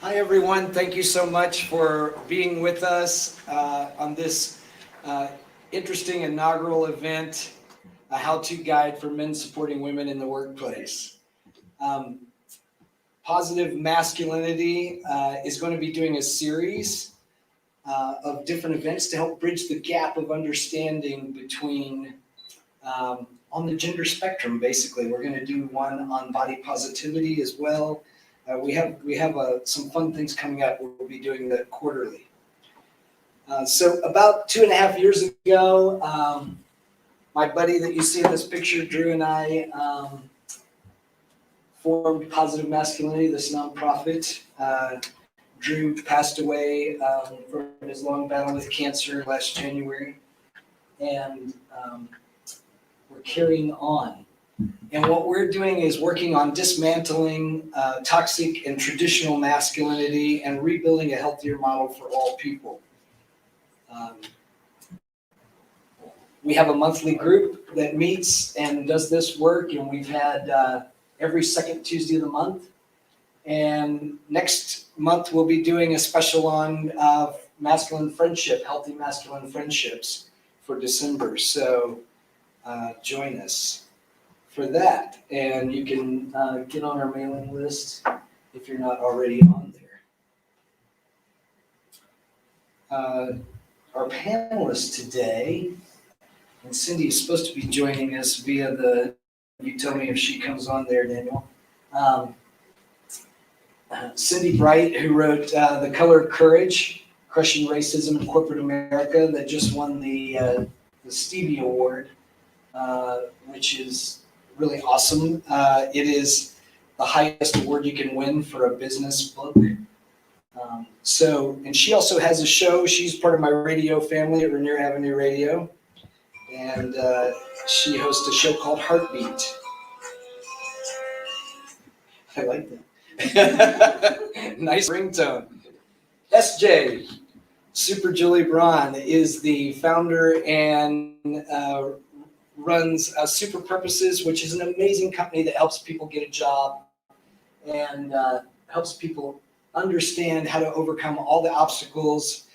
Hi, everyone. Thank you so much for being with us on this interesting inaugural event, a how-to guide for men supporting women in the workplace. Positive Masculinity is going to be doing a series of different events to help bridge the gap of understanding between on the gender spectrum. Basically, we're going to do one on body positivity as well. We have some fun things coming up. We'll be doing that quarterly. So about 2.5 years ago, my buddy that you see in this picture, Drew, and I formed Positive Masculinity, this nonprofit. Drew passed away from his long battle with cancer last January, and we're carrying on. And what we're doing is working on dismantling toxic and traditional masculinity and rebuilding a healthier model for all people. We have a monthly group that meets and does this work, and we've had every second Tuesday of the month. And next month we'll be doing a special on masculine friendship, healthy masculine friendships for December. So join us for that, and you can get on our mailing list if you're not already on there. Our panelists today, and Cindy is supposed to be joining us via the, you tell me if she comes on there, Daniel. Cindy Bright, who wrote The Color of Courage, Crushing Racism in Corporate America, that just won the Stevie Award, which is really awesome. It is the highest award you can win for a business book. And she also has a show. She's part of my radio family at Rainier Avenue Radio. And she hosts a show called Heartbeat. I like that. Nice ringtone. SJ, Super Julie Braun, is the founder and runs Super Purposes, which is an amazing company that helps people get a job and helps people understand how to overcome all the obstacles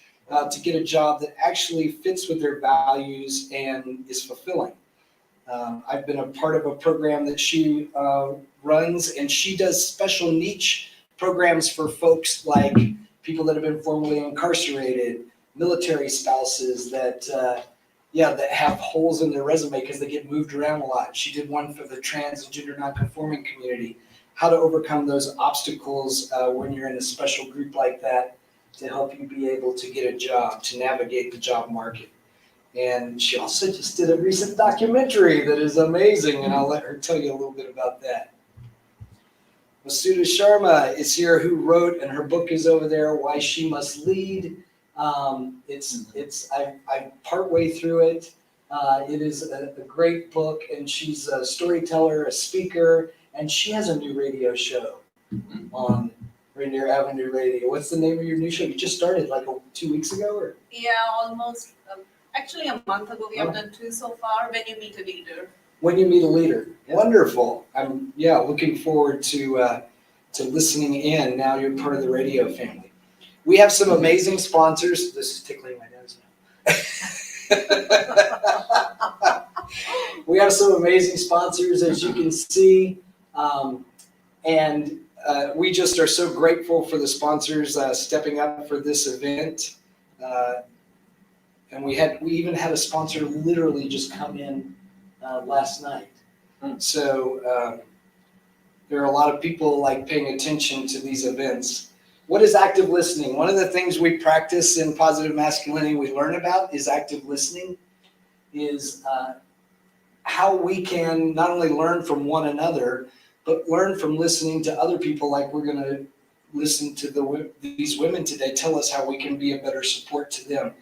to get a job that actually fits with their values and is fulfilling. I've been a part of a program that she runs, and she does special niche programs for folks like people that have been formerly incarcerated, military spouses that have holes in their resume because they get moved around a lot. She did one for the trans and gender nonconforming community, how to overcome those obstacles when you're in a special group like that to help you be able to get a job, to navigate the job market. And she also just did a recent documentary that is amazing, and I'll let her tell you a little bit about that. Masuda Sharma is here, who wrote, and her book is over there, Why She Must Lead. I'm partway through it. It is a great book, and she's a storyteller, a speaker, and she has a new radio show on Rainier Avenue Radio. What's the name of your new show? You just started like 2 weeks ago, or? Yeah, almost. Actually, a month ago. We have done 2 so far. When you meet a leader. When you meet a leader. Yep. Wonderful. I'm looking forward to listening in. Now you're part of the radio family. We have some amazing sponsors. This is tickling my nose now. We have some amazing sponsors, as you can see, and we just are so grateful for the sponsors stepping up for this event. And we even had a sponsor literally just come in last night. So there are a lot of people paying attention to these events. What is active listening? One of the things we practice in Positive Masculinity, we learn about, is active listening, is how we can not only learn from one another, but learn from listening to other people, like we're going to listen to these women today tell us how we can be a better support to them.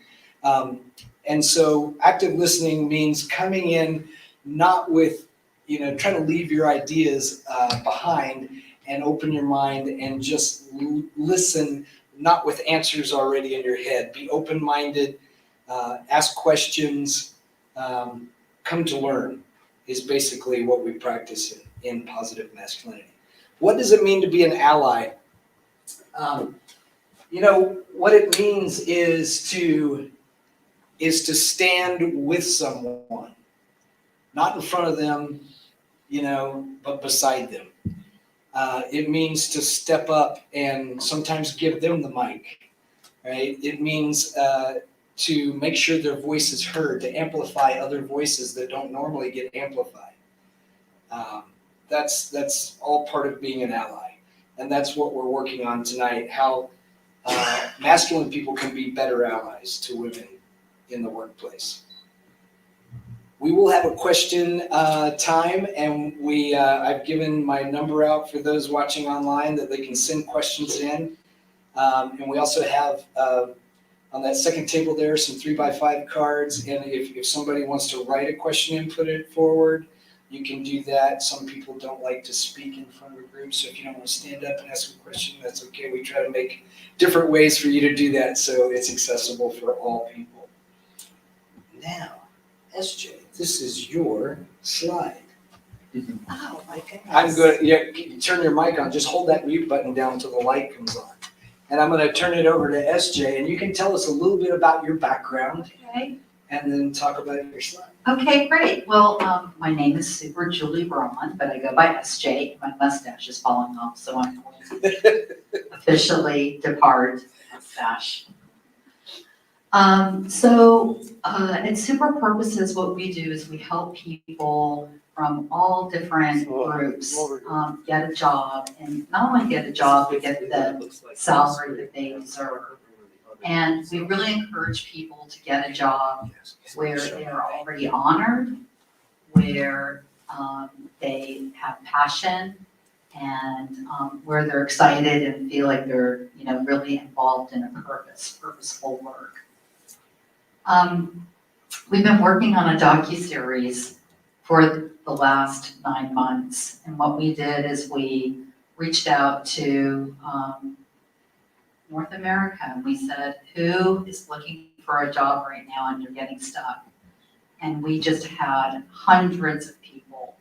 And so active listening means coming in not with, trying to leave your ideas behind, and open your mind and just listen, not with answers already in your head. Be open-minded, ask questions, come to learn is basically what we practice in Positive Masculinity. What does it mean to be an ally? What it means is to stand with someone, not in front of them, but beside them. It means to step up and sometimes give them the mic, right? It means to make sure their voice is heard, to amplify other voices that don't normally get amplified. That's all part of being an ally. And that's what we're working on tonight, how masculine people can be better allies to women in the workplace. We will have a question time, and I've given my number out for those watching online that they can send questions in. And we also have on that second table there some 3x5 cards, and if somebody wants to write a question and put it forward, you can do that. Some people don't like to speak in front of a group, so if you don't want to stand up and ask a question, that's okay. We try to make different ways for you to do that so it's accessible for all people. Now, SJ, this is your slide. Oh my goodness. I'm good. Yeah, you turn your mic on. Just hold that mute button down until the light comes on. And I'm going to turn it over to SJ, and you can tell us a little bit about your background. Okay. And then talk about your slide. Okay, great. Well, my name is Super Julie Braun, but I go by SJ. My mustache is falling off, so I'm going to officially depart mustache. At Super Purposes, what we do is we help people from all different groups get a job, and not only get a job, but get the salary that they deserve. And we really encourage people to get a job where they are already honored, where they have passion, and where they're excited and feel like they're, really involved in a purposeful work. We've been working on a docuseries for the last 9 months, and what we did is we reached out to North America, and we said, who is looking for a job right now and you're getting stuck? And we just had hundreds of people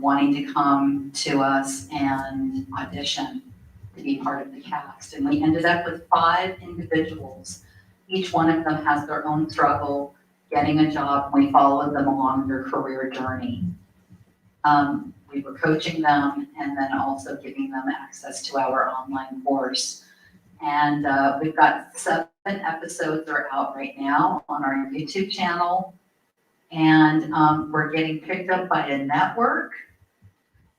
wanting to come to us and audition to be part of the cast. And we ended up with 5 individuals. Each one of them has their own struggle getting a job, and we followed them along their career journey. We were coaching them and then also giving them access to our online course. And we've got 7 episodes that are out right now on our YouTube channel. And we're getting picked up by a network.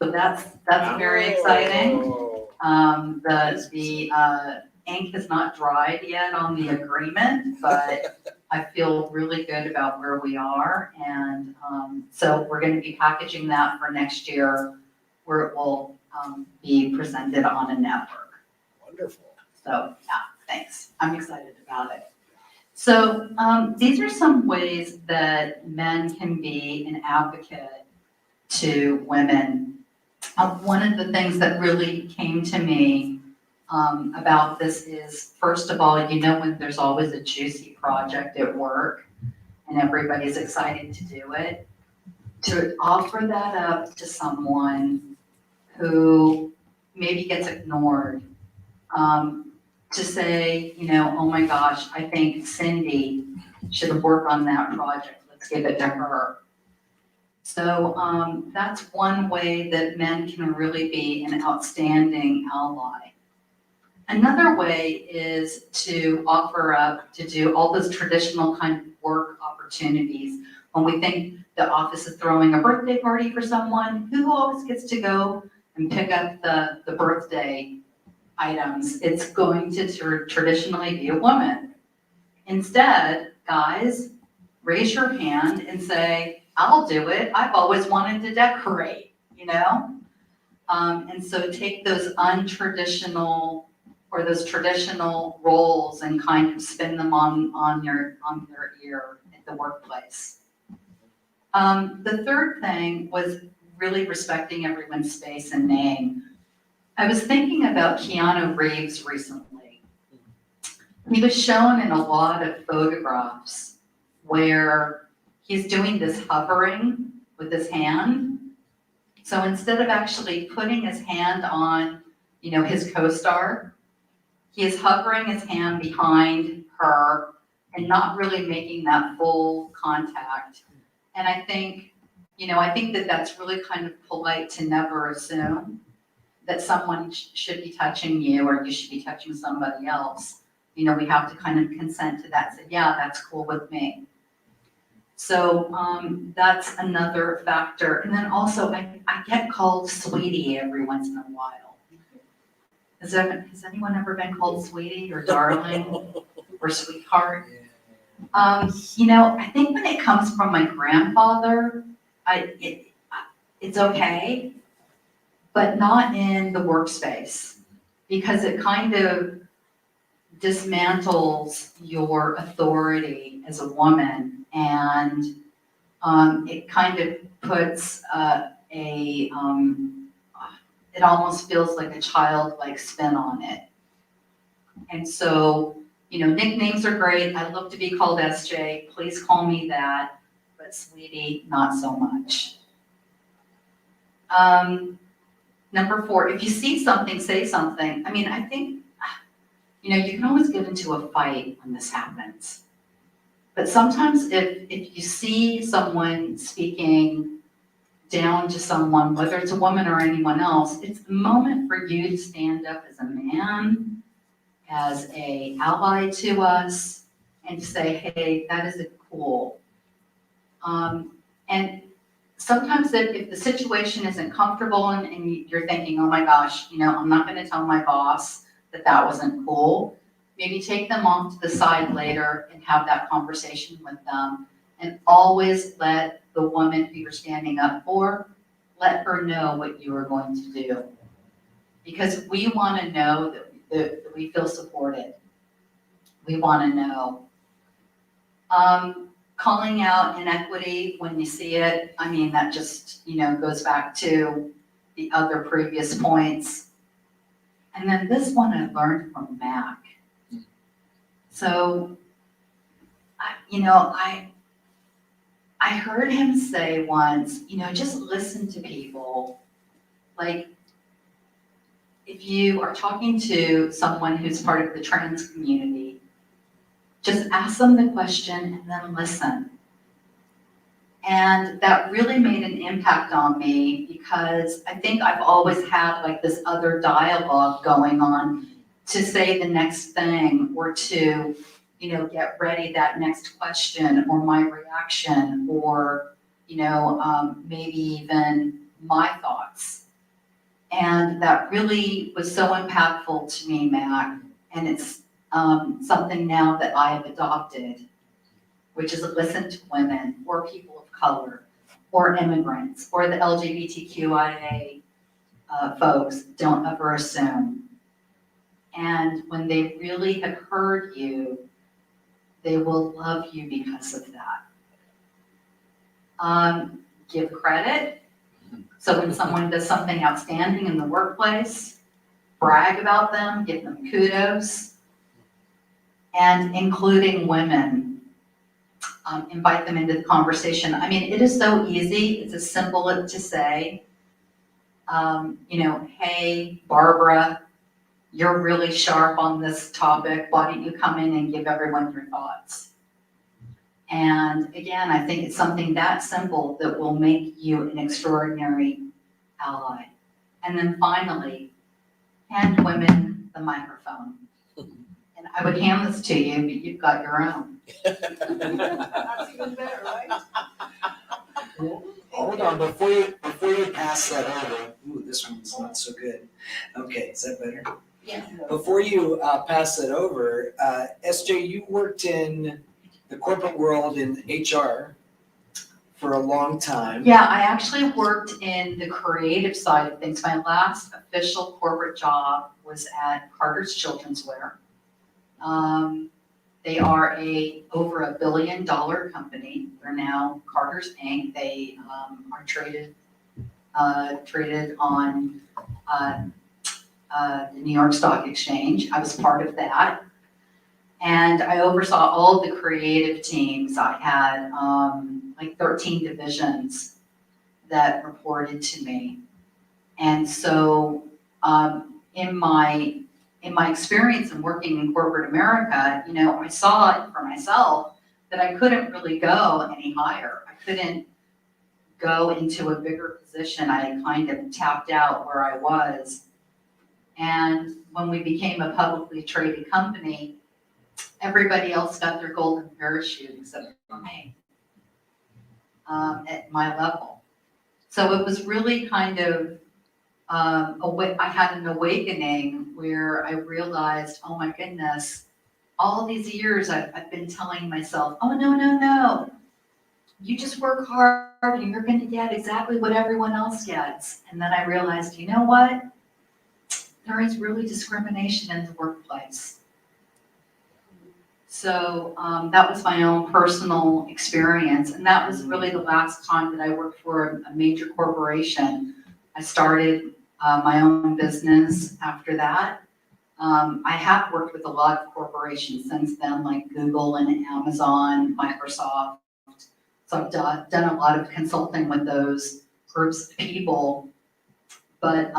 So that's very exciting. The ink has not dried yet on the agreement, but I feel really good about where we are. And so we're going to be packaging that for next year, where it will be presented on a network. Wonderful. So yeah, thanks. I'm excited about it. So these are some ways that men can be an advocate to women. One of the things that really came to me about this is, first of all, when there's always a juicy project at work and everybody's excited to do it, to offer that up to someone who maybe gets ignored, to say, oh my gosh, I think Cindy should work on that project. Let's give it to her. So that's one way that men can really be an outstanding ally. Another way is to offer up to do all those traditional kind of work opportunities. When we think the office is throwing a birthday party for someone, who always gets to go and pick up the birthday items? It's going to traditionally be a woman. Instead, guys, raise your hand and say, I'll do it. I've always wanted to decorate, And so take those untraditional or those traditional roles and kind of spin them on your ear at the workplace. The third thing was really respecting everyone's space and name. I was thinking about Keanu Reeves recently. He was shown in a lot of photographs where he's doing this hovering with his hand. So instead of actually putting his hand on his co-star. He is hovering his hand behind her and not really making that full contact. And I think that that's really kind of polite to never assume that someone should be touching you or you should be touching somebody else. We have to kind of consent to that, say, yeah, that's cool with me. So that's another factor. And then also I get called sweetie every once in a while. Has anyone ever been called sweetie or darling or sweetheart? I think when it comes from my grandfather, it's okay, but not in the workspace, because it kind of dismantles your authority as a woman, and it kind of puts it almost feels like a childlike spin on it. And so, nicknames are great. I love to be called SJ. Please call me that, but sweetie, not so much. Number 4, if you see something, say something. I mean, I think, you can always get into a fight when this happens. But sometimes if you see someone speaking down to someone, whether it's a woman or anyone else, it's the moment for you to stand up as a man, as an ally to us, and to say, hey, that isn't cool. And sometimes if the situation isn't comfortable and you're thinking, oh my gosh, I'm not going to tell my boss that wasn't cool, maybe take them off to the side later and have that conversation with them. And always let the woman who you're standing up for, let her know what you are going to do. Because we want to know that we feel supported. We want to know. Calling out inequity when you see it, I mean, that just, goes back to the other previous points. And then this one I learned from Mac. So, I heard him say once, just listen to people. Like, if you are talking to someone who's part of the trans community, just ask them the question and then listen. And that really made an impact on me, because I think I've always had like this other dialogue going on to say the next thing, or to, get ready that next question or my reaction, or, maybe even my thoughts. And that really was so impactful to me, Mac. And it's something now that I have adopted, which is listen to women or people of color or immigrants or the LGBTQIA folks. Don't ever assume. And when they really have heard you, they will love you because of that. Give credit. So when someone does something outstanding in the workplace, brag about them, give them kudos. And including women, invite them into the conversation. I mean, it is so easy. It's as simple to say, hey, Barbara, you're really sharp on this topic. Why don't you come in and give everyone your thoughts? And again, I think it's something that simple that will make you an extraordinary ally. And then finally, hand women the microphone. And I would hand this to you, but you've got your own. That's even better, right? Hold on, before you pass that over. Ooh, this one's not so good. Okay, is that better? Yeah. Before you pass that over, SJ, you worked in the corporate world in HR for a long time. Yeah, I actually worked in the creative side of things. My last official corporate job was at Carter's Children's Wear. They are over $1 billion company. They're now Carter's Inc. They are traded on the New York Stock Exchange. I was part of that. And I oversaw all of the creative teams. I had like 13 divisions that reported to me. And so in my experience in working in corporate America, you know, I saw it for myself that I couldn't really go any higher. I couldn't go into a bigger position. I had kind of tapped out where I was. And when we became a publicly traded company, everybody else got their golden parachute except for me at my level. So it was really kind of, I had an awakening where I realized, oh my goodness, all these years I've been telling myself, oh, no. You just work hard and you're going to get exactly what everyone else gets. And then I realized, you know what? There is really discrimination in the workplace. So that was my own personal experience. And that was really the last time that I worked for a major corporation. I started my own business after that. I have worked with a lot of corporations since then, like Google and Amazon, Microsoft. So I've done a lot of consulting with those groups of people, but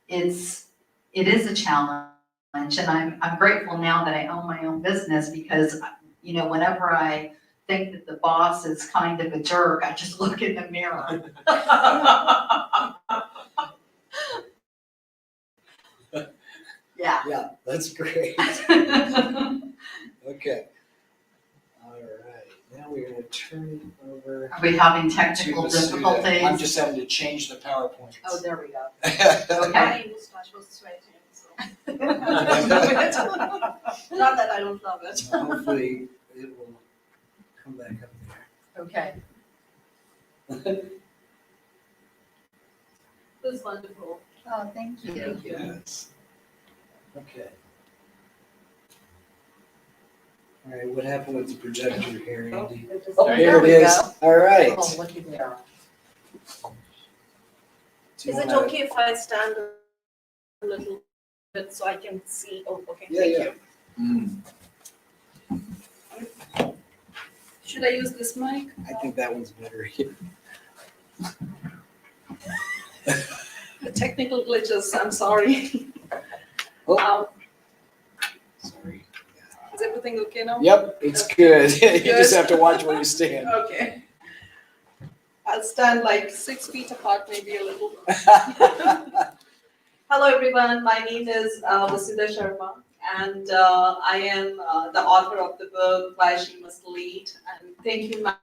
it is a challenge, and I'm grateful now that I own my own business because, you know, whenever I think that the boss is kind of a jerk, I just look in the mirror. Yeah. Yeah, that's great. Okay. All right. Now we're going to turn it over Are we having to technical the student. difficulties? I'm just having to change the PowerPoint. Oh, there we go. My Okay. mustache was sweating, so. Not that I don't love it. Hopefully it will come back up Okay. there. It was wonderful. Oh, thank you. Thank you. Yes. Okay. All right, what happened with the projector here, Andy? Oh, There there it we is. go. All right. Oh, looky there. Do you Is it wanna- okay if I stand a little bit so I can see? Oh, okay, Yeah, thank yeah. you. Should I use this mic? I think that one's better. The technical glitches, I'm sorry. Oh. Sorry. Is everything okay now? Yep, it's good. You just Good. have to watch where you stand. Okay. I'll stand like 6 feet apart, maybe a little. Hello, everyone. My name is Vasudha Sharma, and I am the author of the book Why She Must Lead. And thank you, Matt,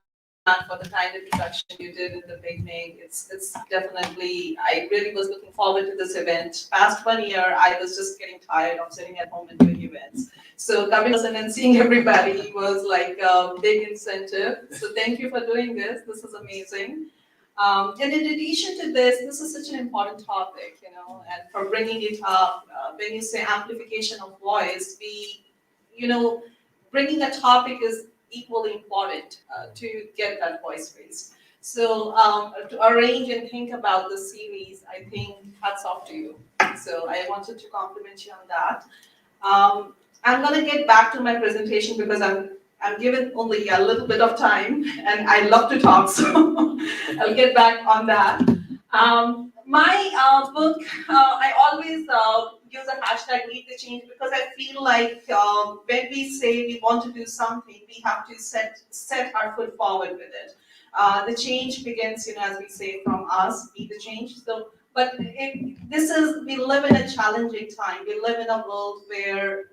for the kind introduction you did in the beginning. It's definitely, I really was looking forward to this event. Past 1 year, I was just getting tired of sitting at home and doing events. So coming and seeing everybody was like a big incentive. So thank you for doing this. This is amazing. And in addition to this is such an important topic, you know, and for bringing it up, when you say amplification of voice, bringing a topic is equally important to get that voice raised. So to arrange and think about the series, I think hats off to you. So I wanted to compliment you on that. I'm gonna get back to my presentation because I'm given only a little bit of time and I love to talk, so I'll get back on that. My book, I always use a hashtag lead the change because I feel like when we say we want to do something, we have to set our foot forward with it. The change begins, as we say, from us, be the change. So, but we live in a challenging time. We live in a world where,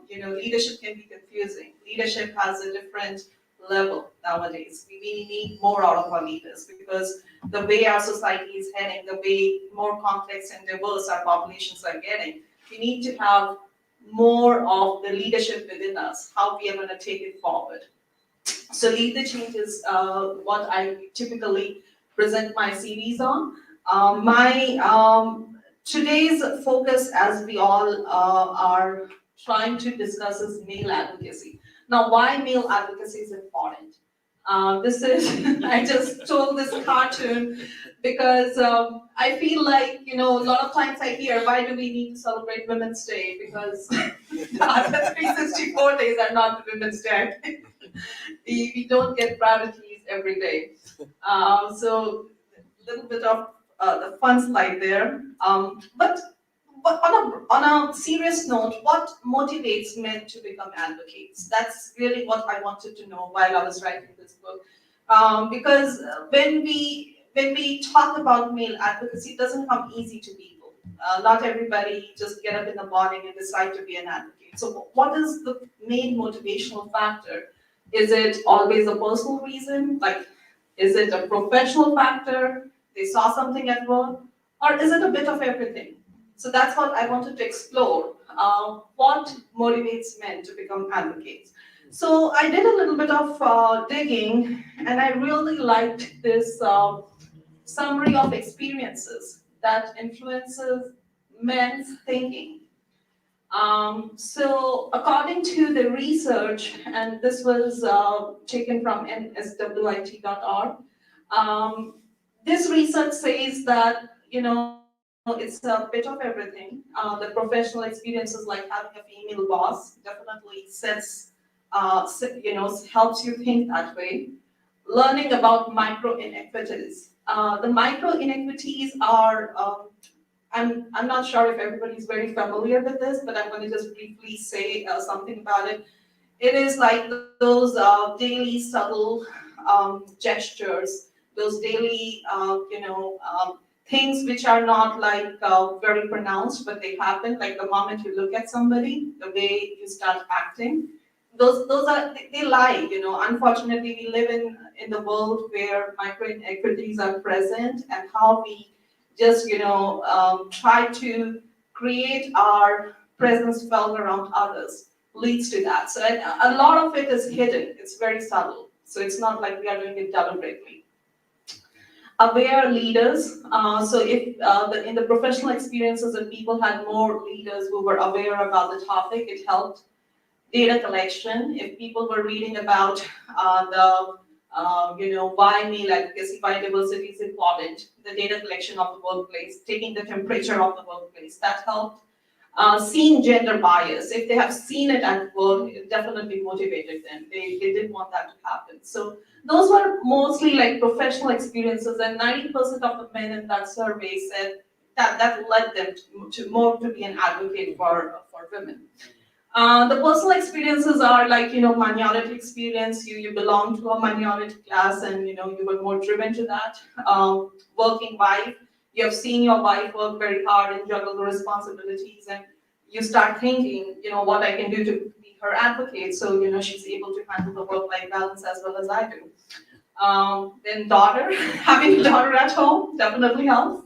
leadership can be confusing. Leadership has a different level nowadays. We need more out of our leaders because the way our society is heading, the way more complex and diverse our populations are getting, we need to have more of the leadership within us, how we are going to take it forward. So lead the change is what I typically present my series on. Today's focus, as we all are trying to discuss, is male advocacy. Now, why male advocacy is important? I just told this cartoon because I feel like, a lot of times I hear, why do we need to celebrate Women's Day? Because the other 364 days are not Women's Day. We don't get priorities every day. So a little bit of the fun slide there. But but on a serious note, what motivates men to become advocates? That's really what I wanted to know while I was writing this book. Because when we talk about male advocacy, it doesn't come easy to people. Not everybody just get up in the morning and decide to be an advocate. So what is the main motivational factor? Is it always a personal reason? Like, is it a professional factor? They saw something at work? Or is it a bit of everything? So that's what I wanted to explore. What motivates men to become advocates? So I did a little bit of digging, and I really liked this summary of experiences that influences men's thinking. So according to the research, and this was taken from nswit.org, this research says that, it's a bit of everything. The professional experiences like having a female boss definitely helps you think that way. Learning about micro inequities. The micro inequities are, I'm not sure if everybody's very familiar with this, but I'm going to just briefly say something about it. It is like those daily subtle gestures, those daily, things which are not like very pronounced, but they happen. Like the moment you look at somebody, the way you start acting. Those are they lie. Unfortunately, we live in the world where micro inequities are present, and how we just try to create our presence felt around others leads to that. So a lot of it is hidden. It's very subtle. So it's not like we are doing it deliberately. Aware leaders. So if in the professional experiences, if people had more leaders who were aware about the topic, it helped. Data collection. If people were reading about why male advocacy, why diversity is important, the data collection of the workplace, taking the temperature of the workplace, that helped. Seeing gender bias, if they have seen it at work, it definitely motivated them. They didn't want that to happen. So those were mostly like professional experiences, and 90% of the men in that survey said that led them to be an advocate for women. The personal experiences are like, minority experience, you belong to a minority class, and, you were more driven to that. Working wife, you have seen your wife work very hard and juggle the responsibilities, and you start thinking, what I can do to be her advocate, so, she's able to handle the work-life balance as well as I do. Then daughter, having a daughter at home definitely helps.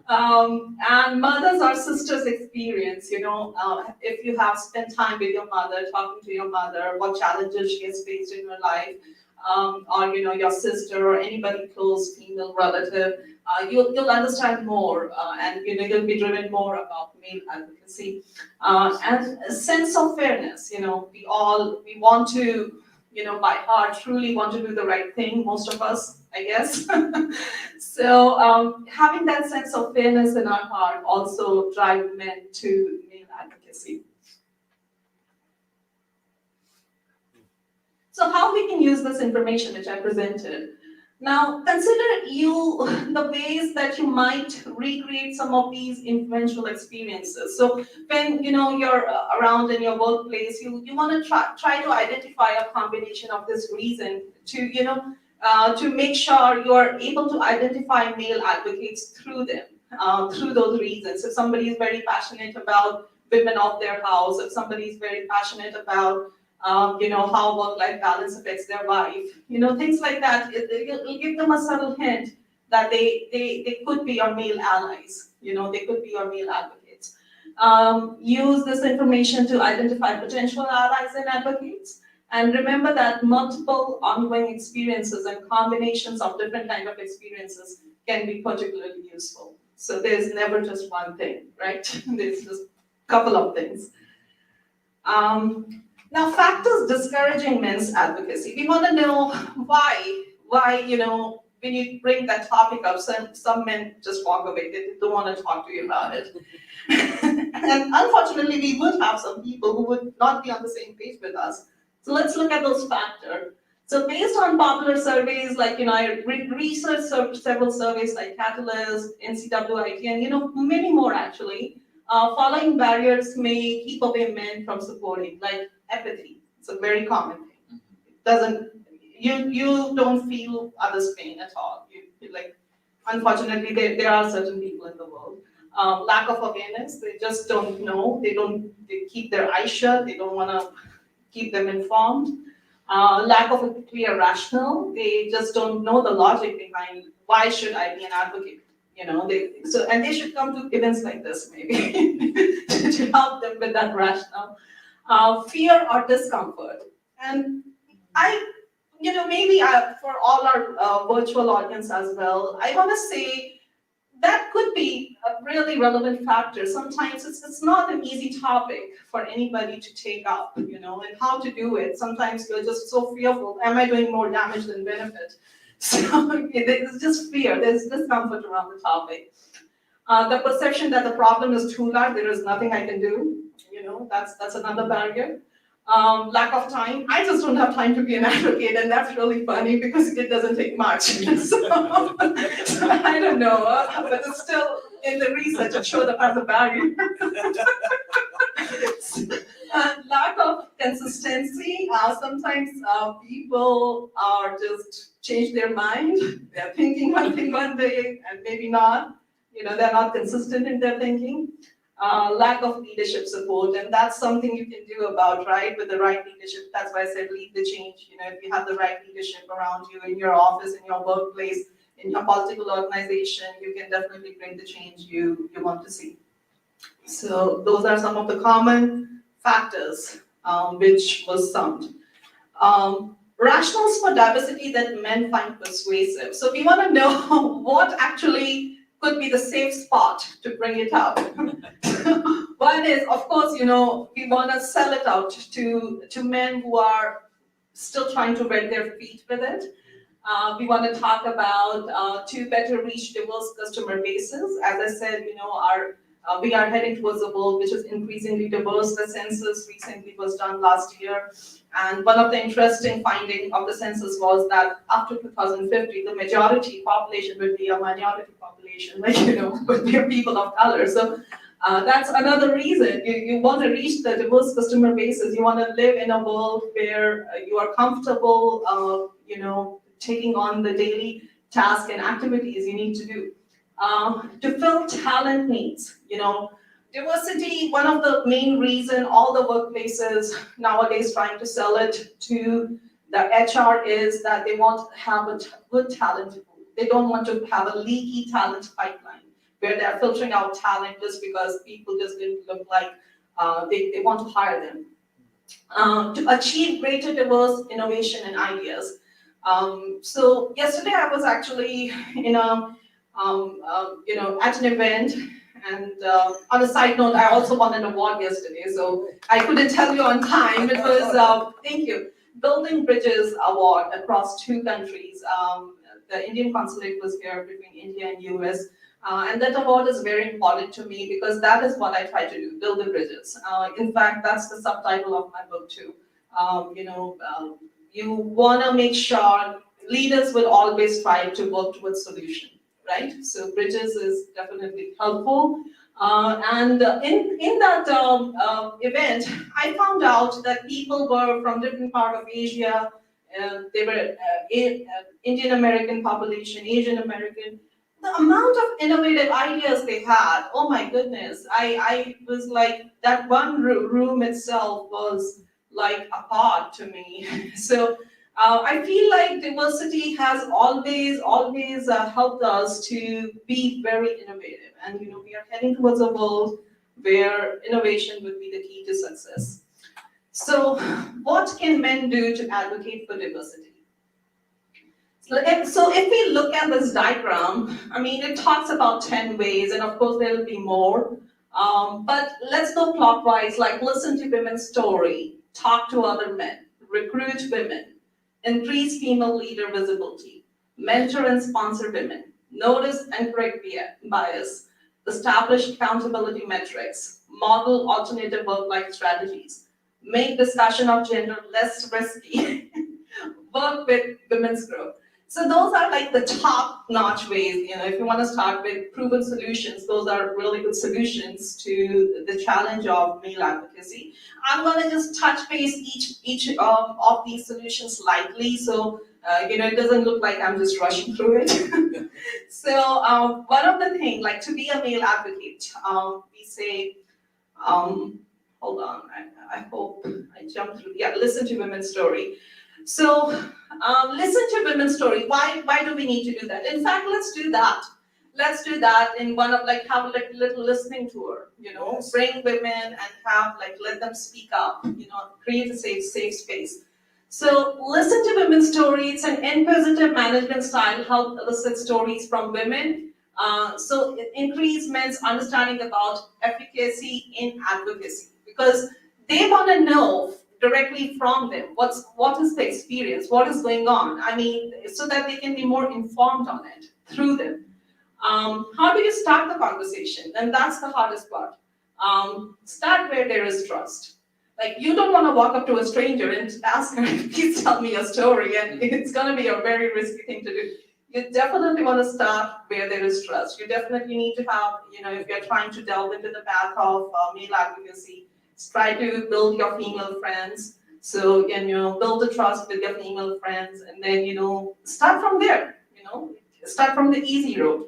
And mothers or sisters experience, if you have spent time with your mother, talking to your mother, what challenges she has faced in her life, or your sister or anybody close female relative, you'll understand more, and you'll be driven more about male advocacy. And a sense of fairness, we want to, by heart, truly want to do the right thing, most of us, I guess. So having that sense of fairness in our heart also drive men to male advocacy. So how we can use this information which I presented. Now consider the ways that you might recreate some of these influential experiences. So when you're around in your workplace, you want to try to identify a combination of this reason to make sure you're able to identify male advocates through them, through those reasons. If somebody is very passionate about women of their house, if somebody is very passionate about how work-life balance affects their wife, things like that, it'll give them a subtle hint that they could be your male allies, they could be your male advocates. Use this information to identify potential allies and advocates. And remember that multiple ongoing experiences and combinations of different kinds of experiences can be particularly useful. So there's never just one thing, right? There's just a couple of things. Now, factors discouraging men's advocacy. We want to know why, when you bring that topic up, some men just walk away. They don't want to talk to you about it. And unfortunately, we would have some people who would not be on the same page with us. So let's look at those factors. So based on popular surveys, like, I researched several surveys like Catalyst, NCWIT, and, many more actually. Following barriers may keep away men from supporting, like apathy. It's a very common thing. It doesn't, you don't feel others' pain at all. You like, unfortunately, there are certain people in the world. Lack of awareness, they just don't know. They keep their eyes shut. They don't want to keep them informed. Lack of a clear rationale, they just don't know the logic behind why should I be an advocate. And they should come to events like this maybe to help them with that rationale. Fear or discomfort, and maybe for all our virtual audience as well, I want to say that could be a really relevant factor. Sometimes it's not an easy topic for anybody to take up, and how to do it. Sometimes you're just so fearful. Am I doing more damage than benefit? So it's just fear. There's discomfort around the topic. The perception that the problem is too large, there is nothing I can do. That's another barrier. Lack of time. I just don't have time to be an advocate, and that's really funny because it doesn't take much. So I don't know, but it's still in the research it showed up as a barrier. Lack of consistency. Sometimes people are just change their mind. They're thinking one thing one day and maybe not. They're not consistent in their thinking. Lack of leadership support, and that's something you can do about, right? With the right leadership. That's why I said lead the change. If you have the right leadership around you in your office, in your workplace, in your political organization, you can definitely bring the change you want to see. So those are some of the common factors which was summed. Rationales for diversity that men find persuasive. So we want to know what actually could be the safe spot to bring it up. One is, of course, we want to sell it out to men who are still trying to wet their feet with it. We want to talk about to better reach diverse customer bases. As I said, we are heading towards a world which is increasingly diverse. The census recently was done last year. And one of the interesting findings of the census was that after 2050, the majority population would be a minority population, would be people of color. So that's another reason. You want to reach the diverse customer bases. You want to live in a world where you are comfortable, taking on the daily tasks and activities you need to do. To fill talent needs, diversity, one of the main reason all the workplaces nowadays trying to sell it to the HR is that they want to have a good talent pool. They don't want to have a leaky talent pipeline where they're filtering out talent just because people just didn't look like they want to hire them. To achieve greater diverse innovation and ideas. So yesterday I was actually in at an event. And on a side note, I also won an award yesterday, so I couldn't tell you on time. It was, thank you, Building Bridges Award across 2 countries. The Indian consulate was here between India and US. And that award is very important to me because that is what I try to do, build the bridges. In fact, that's the subtitle of my book too. You want to make sure leaders will always try to work towards solution. Right? So bridges is definitely helpful. And in that event, I found out that people were from different parts of Asia. They were Indian American population, Asian American. The amount of innovative ideas they had, oh my goodness. I was like, that one room itself was like a pod to me. So I feel like diversity has always helped us to be very innovative, and we are heading towards a world where innovation would be the key to success. So, what can men do to advocate for diversity? So if we look at this diagram, it talks about 10 ways, and of course there will be more. But let's go clockwise. Like listen to women's story, talk to other men, recruit women. Increase female leader visibility, mentor and sponsor women, notice and correct bias, establish accountability metrics, model alternative work-life strategies, make discussion of gender less risky, work with women's group. So those are like the top-notch ways, if you want to start with proven solutions, those are really good solutions to the challenge of male advocacy. I'm going to just touch base each of these solutions lightly, so it doesn't look like I'm just rushing through it. So one of the things, like to be a male advocate, we say, hold on, I hope I jumped through. Yeah, listen to women's story. So listen to women's story. Why do we need to do that? In fact, let's do that. Let's do that in one of have a little listening tour. Yes. Bring women and have let them speak up. Create a safe space. So listen to women's stories. It's an inquisitive management style. Help elicit stories from women. So it increase men's understanding about efficacy in advocacy, because they want to know directly from them what is the experience, what is going on. So that they can be more informed on it through them. How do you start the conversation? And that's the hardest part. Start where there is trust. You don't want to walk up to a stranger and ask her, please tell me a story, and it's going to be a very risky thing to do. You definitely want to start where there is trust. You definitely need to have, if you're trying to delve into the path of male advocacy, try to build your female friends. So, build the trust with your female friends, and then, start from there, start from the easy road.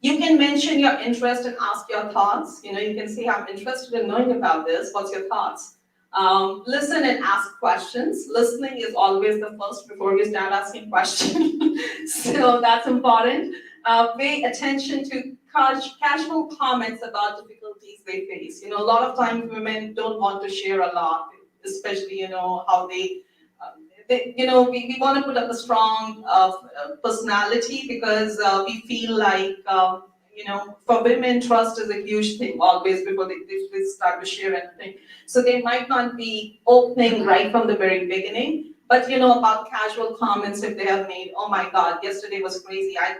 You can mention your interest and ask your thoughts. You can say, I'm interested in knowing about this. What's your thoughts? Listen and ask questions. Listening is always the first before you start asking questions. So that's important. Pay attention to casual comments about difficulties they face. A lot of times women don't want to share a lot, especially, how we want to put up a strong personality, because we feel like, for women, trust is a huge thing always before they start to share anything. So they might not be opening right from the very beginning, but about casual comments if they have made, oh my God, yesterday was crazy. I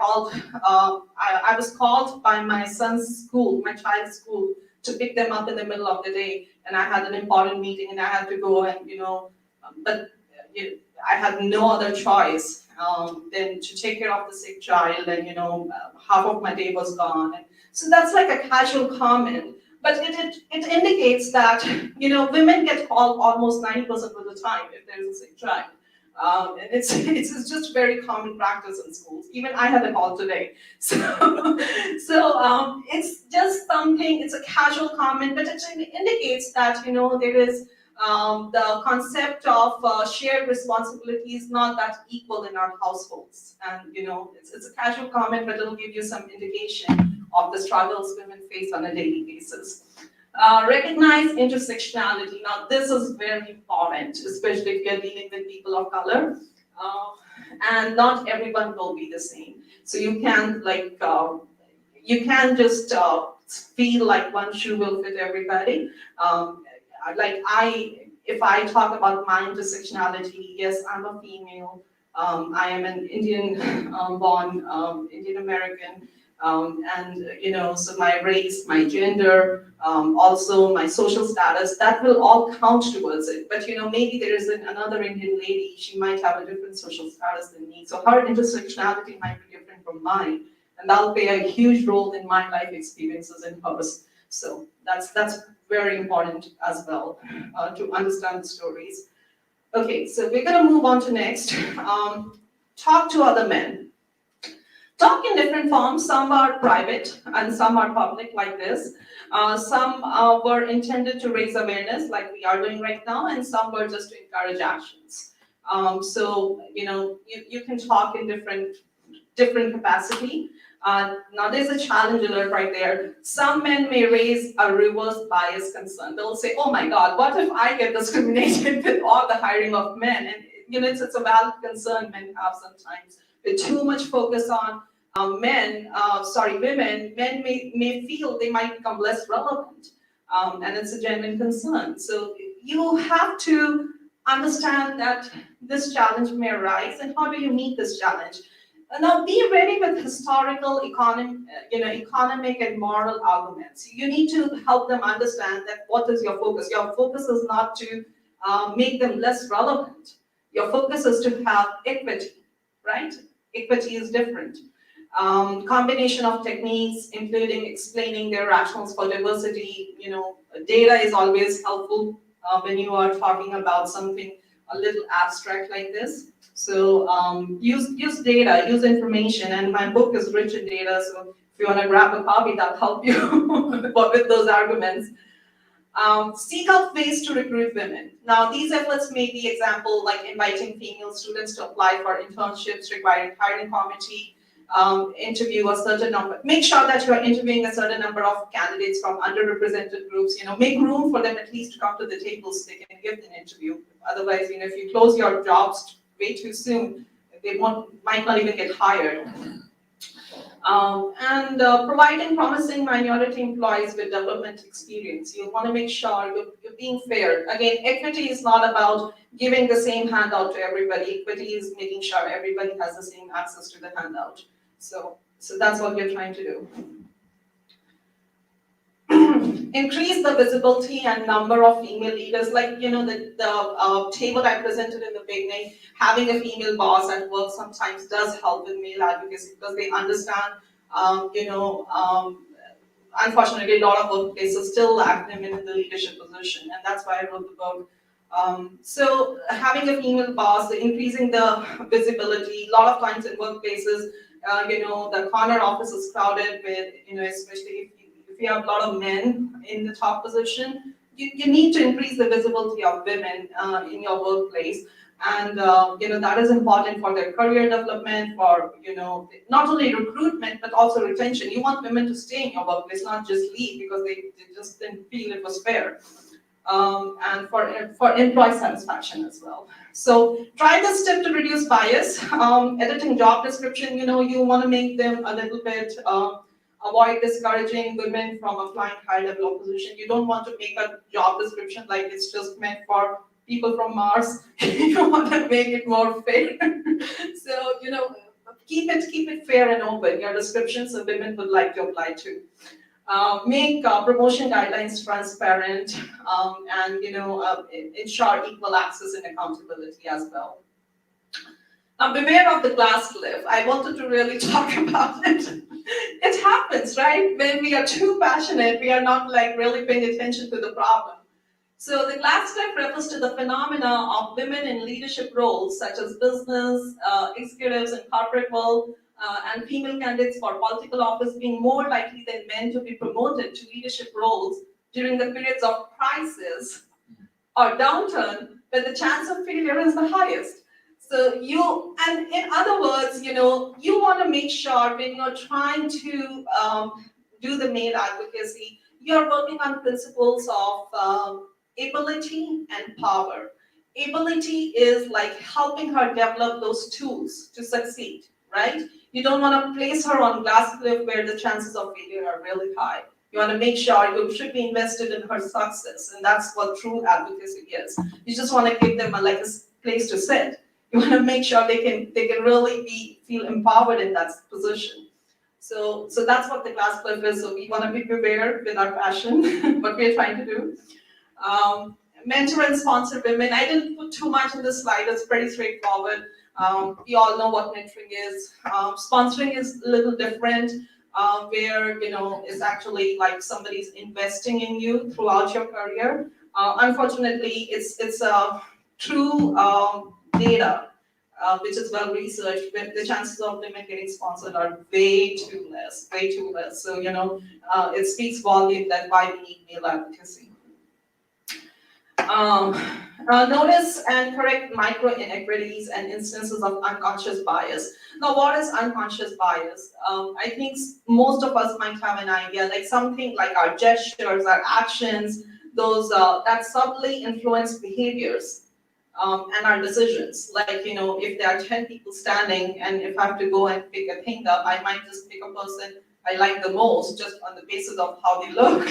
was called by my son's school, my child's school, to pick them up in the middle of the day, and I had an important meeting and I had to go, and but I had no other choice than to take care of the sick child, and half of my day was gone. And so that's like a casual comment, but it indicates that women get called almost 90% of the time if there's a sick child. And it's just very common practice in schools. Even I had a call today. So it's just something, it's a casual comment, but it indicates that, there is the concept of shared responsibility is not that equal in our households. And, it's a casual comment, but it'll give you some indication of the struggles women face on a daily basis. Recognize intersectionality. Now, this is very important, especially if you're dealing with people of color. And not everyone will be the same. So you can't just feel like one shoe will fit everybody. If I talk about my intersectionality, yes, I'm a female. I am an Indian born Indian American. So my race, my gender, also my social status, that will all count towards it. But maybe there is another Indian lady, she might have a different social status than me. So her intersectionality might be different from mine, and that'll play a huge role in my life experiences and hers. So that's very important as well to understand the stories. Okay, so we're gonna move on to next. Talk to other men. Talk in different forms. Some are private and some are public, like this. Some were intended to raise awareness, like we are doing right now, and some were just to encourage actions. So you can talk in different capacity. Now there's a challenge alert right there. Some men may raise a reverse bias concern. They'll say, oh my God, what if I get discriminated with all the hiring of men? And it's a valid concern men have sometimes. With too much focus on women, men may feel they might become less relevant. And it's a genuine concern. So you have to understand that this challenge may arise, and how do you meet this challenge? Now, be ready with historical, economic and moral arguments. You need to help them understand that what is your focus. Your focus is not to make them less relevant. Your focus is to have equity, right? Equity is different. Combination of techniques, including explaining their rationales for diversity. Data is always helpful when you are talking about something a little abstract like this. So use data, use information, and my book is rich in data. So if you want to grab a copy, that'll help you with those arguments. Seek out ways to recruit women. Now, these efforts may be example like inviting female students to apply for internships, requiring hiring committee, interview a certain number. Make sure that you are interviewing a certain number of candidates from underrepresented groups. Make room for them at least to come to the table so they can give an interview. Otherwise, if you close your jobs way too soon, they might not even get hired. And providing promising minority employees with development experience. You want to make sure you're being fair. Again, equity is not about giving the same handout to everybody. Equity is making sure everybody has the same access to the handout. So that's what we're trying to do. Increase the visibility and number of female leaders. Like, the table I presented in the beginning, having a female boss at work sometimes does help with male advocacy because they understand, unfortunately, a lot of workplaces still lack women in the leadership position, and that's why I wrote the book. So having a female boss, increasing the visibility. A lot of times in workplaces, the corner office is crowded with, especially if you have a lot of men in the top position, you need to increase the visibility of women in your workplace. And that is important for their career development, for not only recruitment but also retention. You want women to stay in your workplace, not just leave because they just didn't feel it was fair. And for employee satisfaction as well. So try this tip to reduce bias. Editing job description, you want to make them a little bit, avoid discouraging women from applying high level position. You don't want to make a job description like it's just meant for people from Mars. You want to make it more fair. So, keep it fair and open, your description, so women would like to apply to. Make promotion guidelines transparent, and ensure equal access and accountability as well. Now, beware of the glass cliff. I wanted to really talk about it. It happens, right? When we are too passionate, we are not really paying attention to the problem. So the glass cliff refers to the phenomena of women in leadership roles such as business, executives in corporate world, and female candidates for political office being more likely than men to be promoted to leadership roles during the periods of crisis or downturn, where the chance of failure is the highest. So and in other words, you want to make sure when you're trying to do the male advocacy, you're working on principles of ability and power. Ability is like helping her develop those tools to succeed, right? You don't want to place her on glass cliff where the chances of failure are really high. You want to make sure you should be invested in her success, and that's what true advocacy is. You just want to give them a place to sit. You want to make sure they can really feel empowered in that position. So that's what the glass cliff is. So we want to be prepared with our passion, what we're trying to do. Mentor and sponsor women. I didn't put too much in this slide. It's pretty straightforward. We all know what mentoring is. Sponsoring is a little different, where it's actually like somebody's investing in you throughout your career. Unfortunately, it's true data, which is well researched. But the chances of women getting sponsored are way too less. So it speaks volume that why we need male advocacy. Notice and correct micro inequities and instances of unconscious bias. Now, what is unconscious bias? I think most of us might have an idea, like something like our gestures, our actions, those that subtly influence behaviors and our decisions. Like, if there are 10 people standing and if I have to go and pick a thing up, I might just pick a person I like the most just on the basis of how they look.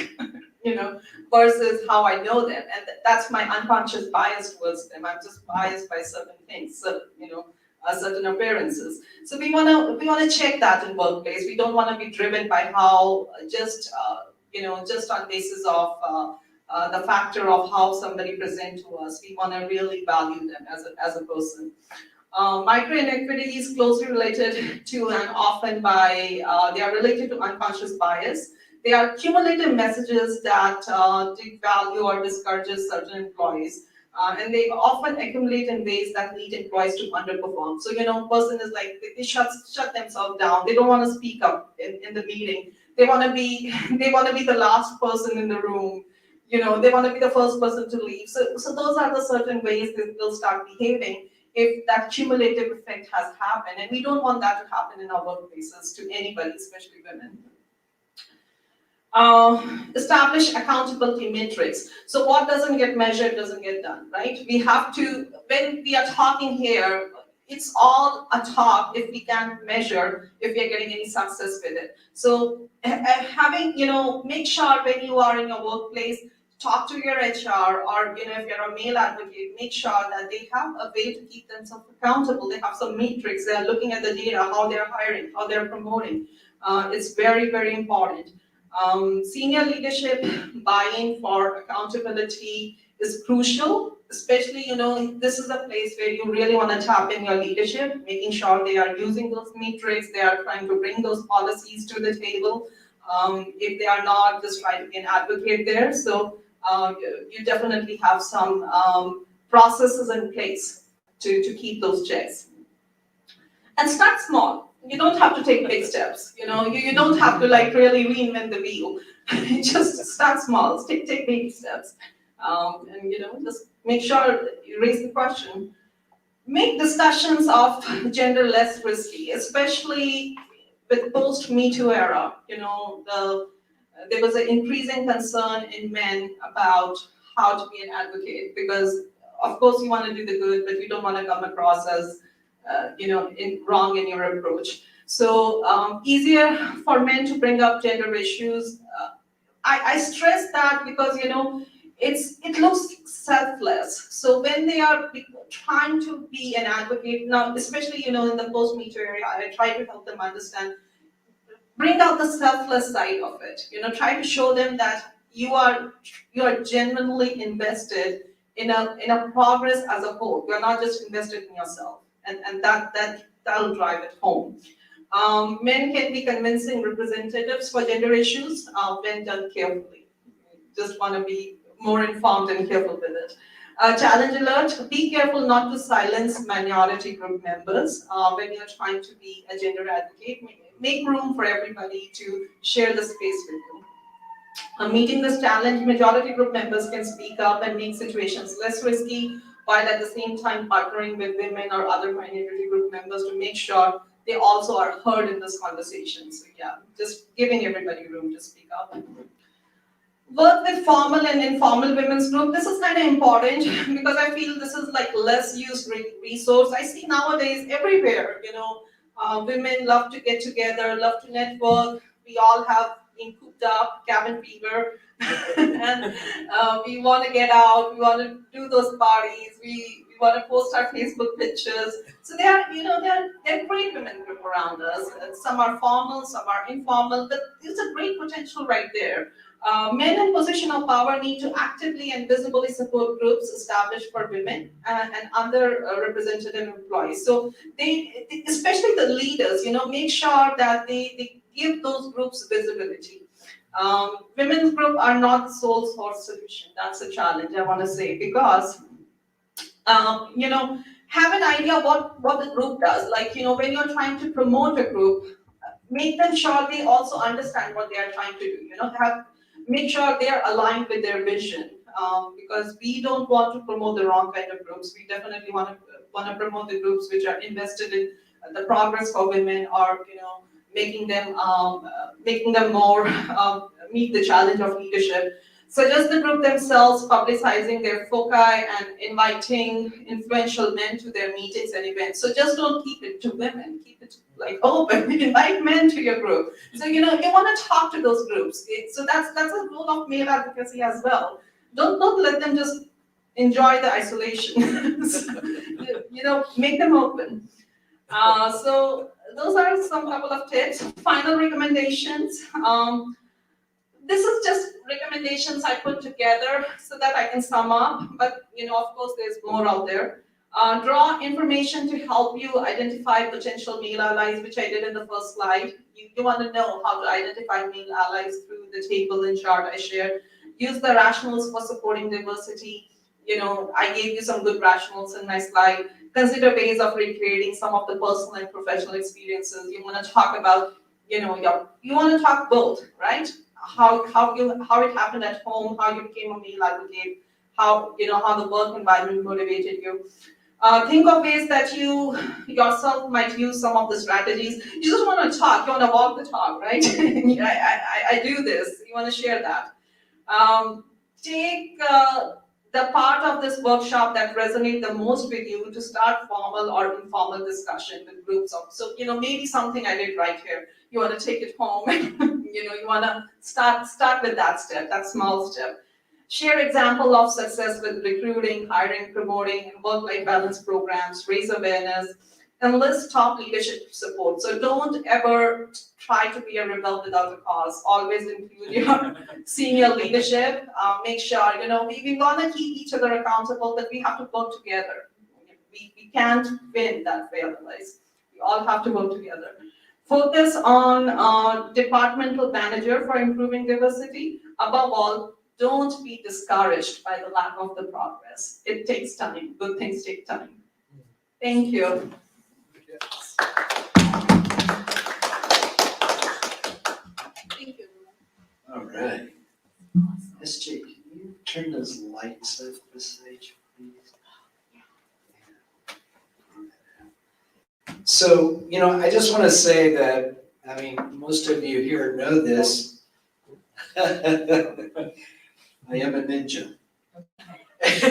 Versus how I know them, and that's my unconscious bias towards them. I'm just biased by certain things, so certain appearances. So we wanna check that in workplace. We don't want to be driven by how just on basis of the factor of how somebody present to us. We want to really value them as a person. Micro inequities closely related to and often they are related to unconscious bias. They are cumulative messages that devalue or discourages certain employees. And they often accumulate in ways that lead employees to underperform. So, person is like, they shut themselves down. They don't want to speak up in the meeting. They want to be the last person in the room. They want to be the first person to leave. So those are the certain ways they will start behaving if that cumulative effect has happened. And we don't want that to happen in our workplaces to anybody, especially women. Establish accountability metrics. So what doesn't get measured doesn't get done, right? We have to, when we are talking here, it's all a talk if we can't measure if we are getting any success with it. So having, make sure when you are in your workplace, talk to your HR, or if you're a male advocate, make sure that they have a way to keep themselves accountable. They have some metrics. They are looking at the data, how they're hiring, how they're promoting. It's very, very important. Senior leadership buy-in for accountability is crucial, especially, this is a place where you really want to tap in your leadership, making sure they are using those metrics, they are trying to bring those policies to the table. If they are not, just try to be an advocate there. So you definitely have some processes in place to keep those checks. And start small. You don't have to take big steps. You don't have to really reinvent the wheel. Just start small. Take baby steps, and just make sure you raise the question. Make discussions of gender less risky, especially with post Me Too era. There was an increasing concern in men about how to be an advocate, because of course you want to do the good, but you don't want to come across as wrong in your approach. So easier for men to bring up gender issues. I stress that because it looks selfless. So when they are trying to be an advocate now, especially in the post Me Too area, I try to help them understand. Bring out the selfless side of it. Try to show them that you are genuinely invested in a progress as a whole. You're not just invested in yourself, and that'll drive it home. Men can be convincing representatives for gender issues when done carefully. Just want to be more informed and careful with it. Challenge alert, be careful not to silence minority group members when you're trying to be a gender advocate. Make room for everybody to share the space with you. Meeting this challenge, majority group members can speak up and make situations less risky, while at the same time partnering with women or other minority group members to make sure they also are heard in this conversation. So yeah, just giving everybody room to speak up. Work with formal and informal women's group. This is kind of important because I feel this is less used resource. I see nowadays everywhere, women love to get together, love to network. We all have been cooped up, cabin fever, and we want to get out. We want to do those parties. We want to post our Facebook pictures. So there are great women group around us. Some are formal, some are informal, but there's a great potential right there. Men in position of power need to actively and visibly support groups established for women and underrepresented employees. So they, especially the leaders, make sure that they give those groups visibility. Women's group are not the sole source solution. That's a challenge, I want to say, because have an idea what the group does. When you're trying to promote a group, make them sure they also understand what they are trying to do. Make sure they are aligned with their vision, because we don't want to promote the wrong kind of groups. We definitely want to promote the groups which are invested in the progress for women, or making them more meet the challenge of leadership. Suggest the group themselves publicizing their foci and inviting influential men to their meetings and events. So just don't keep it to women, keep it open. Invite men to your group. So you want to talk to those groups. So that's a role of male advocacy as well. Don't let them just enjoy the isolation. Make them open. So those are some couple of tips. Final recommendations. This is just recommendations I put together so that I can sum up, but of course there's more out there. Draw information to help you identify potential male allies, which I did in the first slide. You want to know how to identify male allies through the table and chart I shared. Use the rationals for supporting diversity. I gave you some good rationals in my slide. Consider ways of recreating some of the personal and professional experiences. You want to talk about, you want to talk both, right? How it happened at home, how you became a male advocate, how the work environment motivated you. Think of ways that you yourself might use some of the strategies. You just want to talk, you want to walk the talk, right? I do this, you want to share that. Take the part of this workshop that resonates the most with you to start formal or informal discussion with groups of, so maybe something I did right here. You want to take it home and you want to start with that step, that small step. Share example of success with recruiting, hiring, promoting, and work-life balance programs, raise awareness, and list top leadership support. So don't ever try to be a rebel without a cause. Always include your senior leadership. Make sure, we want to keep each other accountable, but we have to work together. We can't win that way otherwise. We all have to work together. Focus on departmental manager for improving diversity. Above all, don't be discouraged by the lack of the progress. It takes time. Good things take time. Thank you. Thank you. All right. SJ, can you turn those lights up beside you, please? So, I just want to say that, most of you here know this. I am a ninja. It's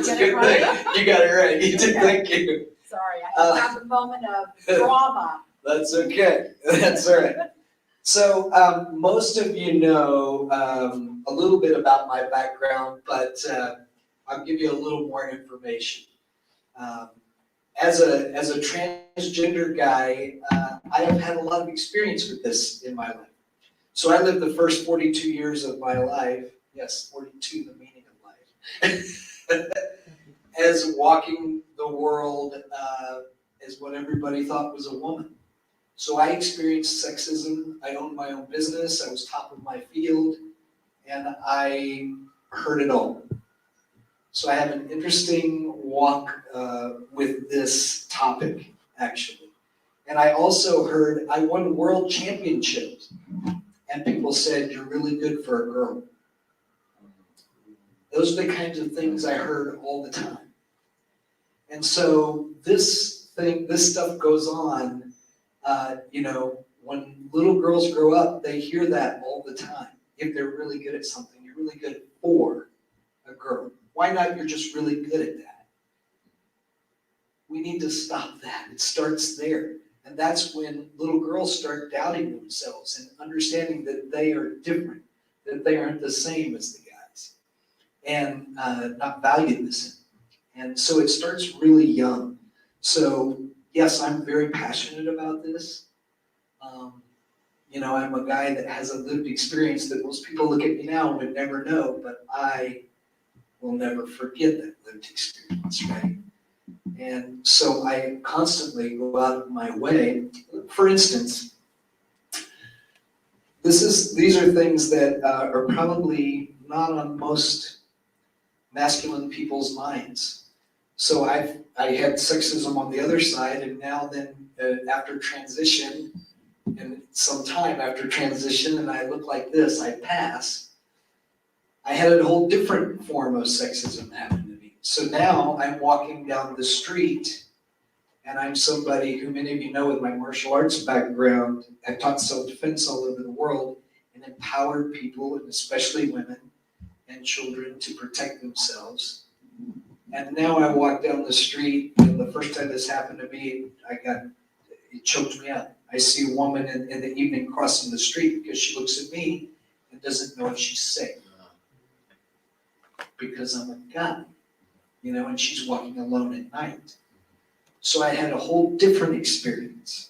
a good thing. You got it right. You did. Thank you. Sorry, I have a moment of drama. That's okay. That's all right. So most of you know a little bit about my background, but I'll give you a little more information. As a transgender guy, I have had a lot of experience with this in my life. So I lived the first 42 years of my life, yes, 42, the meaning of life, as walking the world as what everybody thought was a woman. So I experienced sexism. I owned my own business. I was top of my field, and I heard it all. So I have an interesting walk with this topic, actually. And I also heard I won world championships. And people said, you're really good for a girl. Those are the kinds of things I heard all the time. And so this stuff goes on, when little girls grow up, they hear that all the time. If they're really good at something, you're really good for a girl. Why not? You're just really good at that. We need to stop that. It starts there. And that's when little girls start doubting themselves and understanding that they are different, that they aren't the same as the guys, and not valued the same. And so it starts really young. So yes, I'm very passionate about this. I'm a guy that has a lived experience that most people look at me now and would never know, but I will never forget that lived experience, right? And so I constantly go out of my way. For instance, these are things that are probably not on most masculine people's minds. So I had sexism on the other side, and now then after transition, and some time after transition, and I look like this, I pass, I had a whole different form of sexism happen to me. So now I'm walking down the street, and I'm somebody who many of you know with my martial arts background, I've taught self-defense all over the world and empowered people, and especially women and children, to protect themselves. And now I walk down the street, and the first time this happened to me, it choked me up. I see a woman in the evening crossing the street because she looks at me and doesn't know if she's safe. Because I'm a guy, and she's walking alone at night. So I had a whole different experience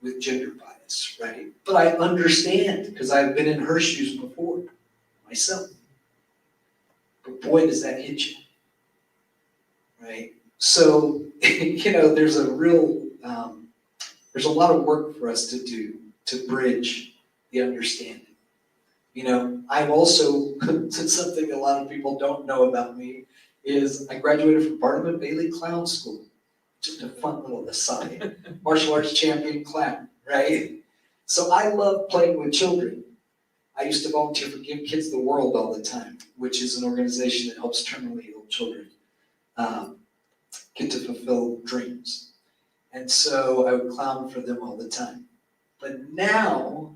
with gender bias, right? But I understand because I've been in her shoes before, myself. But boy, does that hit you. right? So, there's there's a lot of work for us to do to bridge the understanding. I've also, something a lot of people don't know about me, is I graduated from Barnum & Bailey Clown School. Just a fun little aside. Martial arts champion clown, right? So I love playing with children. I used to volunteer for Give Kids the World all the time, which is an organization that helps terminally ill children get to fulfill dreams. And so I would clown for them all the time. But now,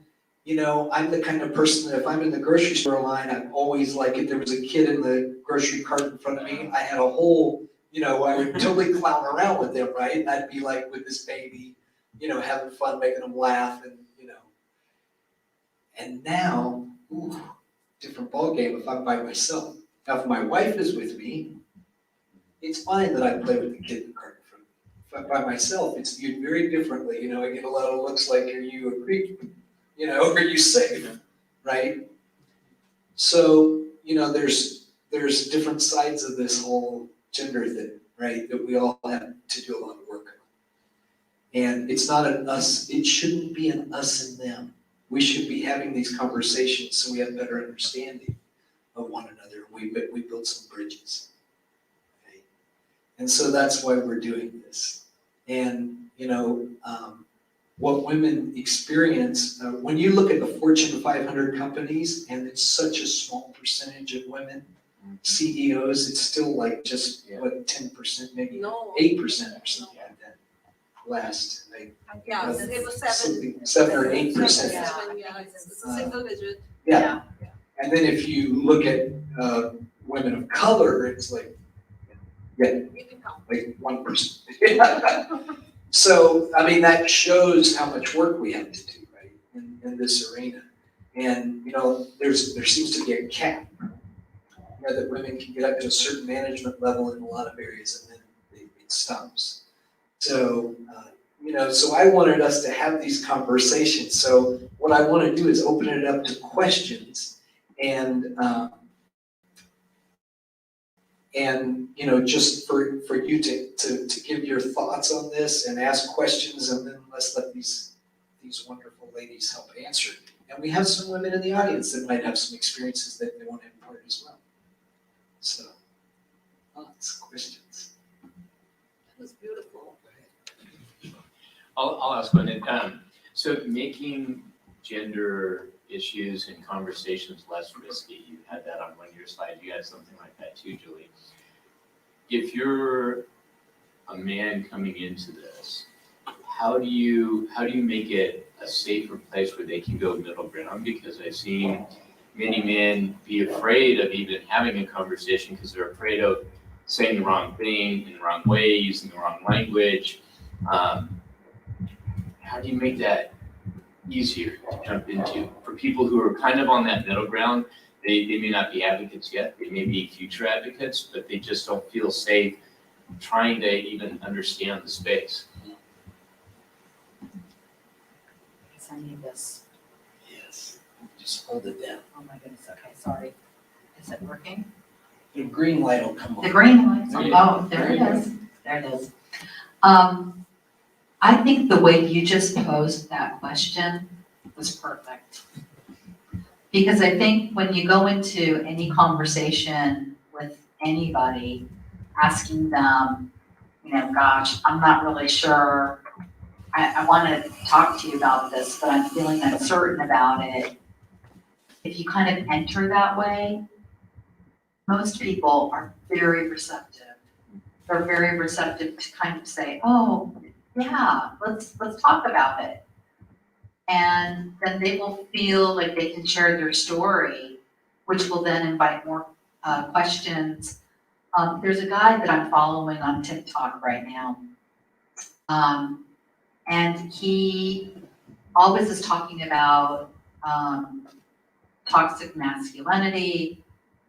I'm the kind of person that if I'm in the grocery store line, I'm always like, if there was a kid in the grocery cart in front of me, I had a whole, I would totally clown around with them, right? I'd be like with this baby, having fun, making them laugh, and. And now, different ballgame if I'm by myself. Now, if my wife is with me, it's fine that I play with the kid in the cart in front of me. If I'm by myself, it's viewed very differently. I get a lot of looks like, are you a creep? Are you safe? Right? So, there's different sides of this whole gender thing, right? That we all have to do a lot of work on. And it's not an us, it shouldn't be an us and them. We should be having these conversations so we have better understanding of one another. We build some bridges. Right? And so that's why we're doing this. And, what women experience, when you look at the Fortune 500 companies, and it's such a small percentage of women CEOs, it's still like just, 10%, maybe 8% or something like that. Last, Yeah, it was 7. 7 or 8%. 7, yeah, it's a single digit. Yeah. And then if you look at women of color, it's like, like 1%. So, that shows how much work we have to do, right, in this arena. And, there seems to be a cap, that women can get up to a certain management level in a lot of areas, and then it stops. So, so I wanted us to have these conversations. So what I want to do is open it up to questions and just for you to give your thoughts on this and ask questions, and then let's let these wonderful ladies help answer. And we have some women in the audience that might have some experiences that they want to impart as well. So, lots of questions. That was beautiful. I'll ask one. So making gender issues and conversations less risky, you had that on one of your slides. You had something like that too, Julie. If you're a man coming into this, how do you make it a safer place where they can go middle ground? Because I've seen many men be afraid of even having a conversation because they're afraid of saying the wrong thing in the wrong way, using the wrong language. How do you make that easier to jump into for people who are kind of on that middle ground? They may not be advocates yet, they may be future advocates, but they just don't feel safe trying to even understand the space. I need this. Yes. Just hold it down. Oh my goodness, okay, sorry. Is it working? The green light will come on. The green light, There you oh, there it is, there it is. I think the way you just posed that question was perfect. Because I think when you go into any conversation with anybody, asking them, gosh, I'm not really sure, I want to talk to you about this, but I'm feeling uncertain about it. If you kind of enter that way, most people are very receptive. They're very receptive to kind of say, oh, yeah, let's talk about it. And then they will feel like they can share their story, which will then invite more questions. There's a guy that I'm following on TikTok right now. And he always is talking about toxic masculinity.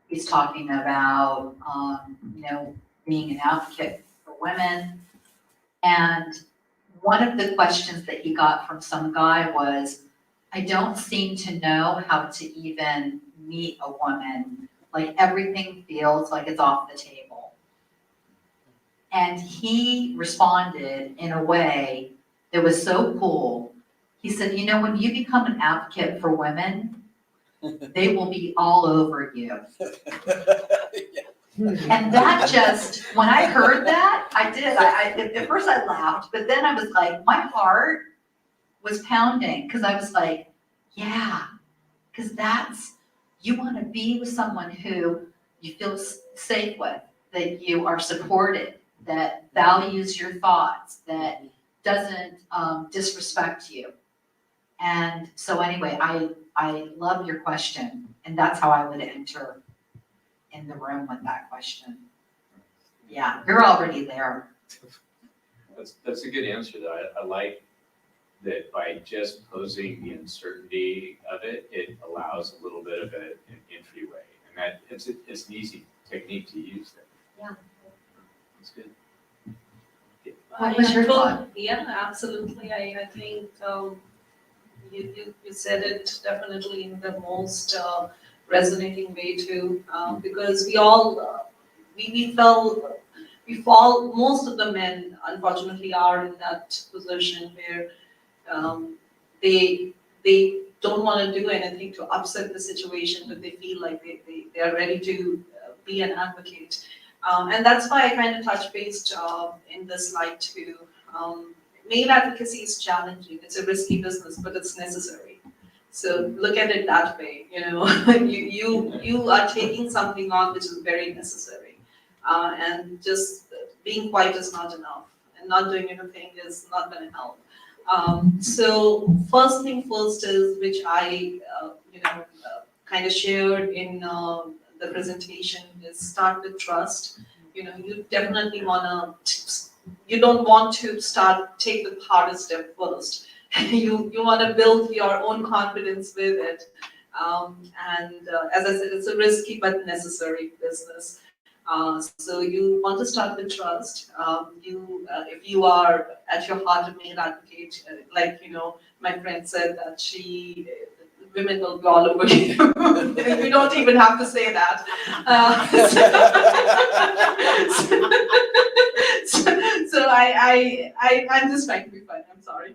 He's talking about, being an advocate for women. And one of the questions that he got from some guy was, I don't seem to know how to even meet a woman. Like everything feels like it's off the table. And he responded in a way that was so cool. He said, you know, when you become an advocate for women, they will be all over you. And that just, when I heard that, I did. At first I laughed, but then I was like, my heart was pounding because I was like, yeah, because that's, you want to be with someone who you feel safe with, that you are supported, that values your thoughts, that doesn't disrespect you. And so anyway, I love your question, and that's how I would enter in the room with that question. Yeah, you're already there. That's a good answer though. I like that by just posing the uncertainty of it, it allows a little bit of an entryway. And that it's an easy technique to use there. Yeah. That's good. What was your thought? Yeah, absolutely. I think you said it definitely in the most resonating way too, because we all we fall. Most of the men, unfortunately, are in that position where they don't want to do anything to upset the situation, but they feel like they are ready to be an advocate. And that's why I kind of touch based in this slide too. Male advocacy is challenging. It's a risky business, but it's necessary. So look at it that way. You know, you are taking something on which is very necessary, and just being quiet is not enough, and not doing anything is not going to help. So first thing first is, which I kind of shared in the presentation, is start with trust. You know, you definitely you don't want to take the hardest step first. You want to build your own confidence with it. And as I said, it's a risky but necessary business. So you want to start with trust. If you are at your heart a male advocate, like my friend said that women will be all over you. You don't even have to say that. So I'm just trying to be funny. I'm sorry.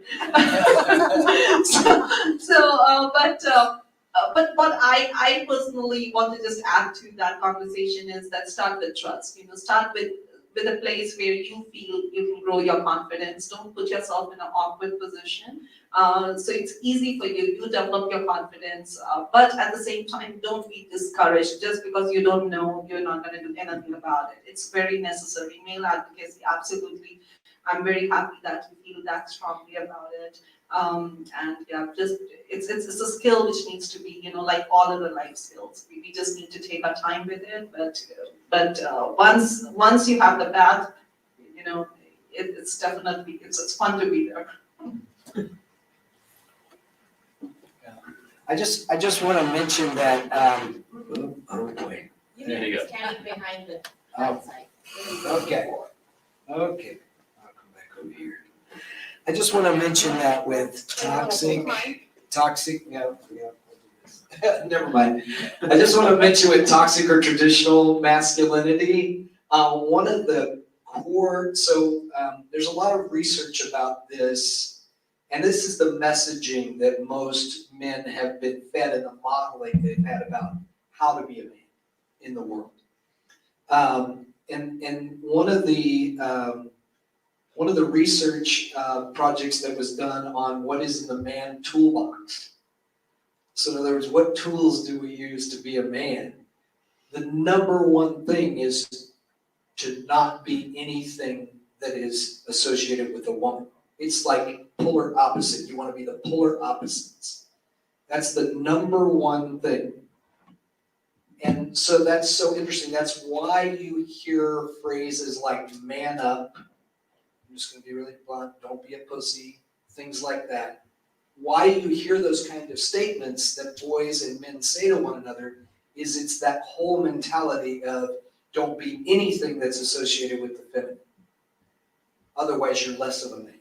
But what I personally want to just add to that conversation is that start with trust. Start with a place where you feel you can grow your confidence. Don't put yourself in an awkward position. So it's easy for you. You develop your confidence, but at the same time, don't be discouraged just because you don't know. You're not going to do anything about it. It's very necessary. Male advocacy, absolutely. I'm very happy that you feel that strongly about it. And yeah, just it's a skill which needs to be, like all other life skills. We just need to take our time with it. But once you have the path, it's definitely it's fun to be there. I just want to mention that. Oh boy. There you go. Standing behind the Oh, outside. okay. Okay. I'll come back over here. I just want to mention that with toxic. No, never mind. I just want to mention with toxic or traditional masculinity. One of the core. There's a lot of research about this. And this is the messaging that most men have been fed in the modeling they've had about how to be a man in the world. And one of the research projects that was done on what is in the Man Toolbox. So in other words, what tools do we use to be a man? The number one thing is to not be anything that is associated with a woman. It's like polar opposite. You want to be the polar opposites. That's the number one thing. And so that's so interesting. That's why you hear phrases like man up. I'm just going to be really blunt. Don't be a pussy. Things like that. Why you hear those kind of statements that boys and men say to one another is it's that whole mentality of don't be anything that's associated with the feminine. Otherwise, you're less of a man.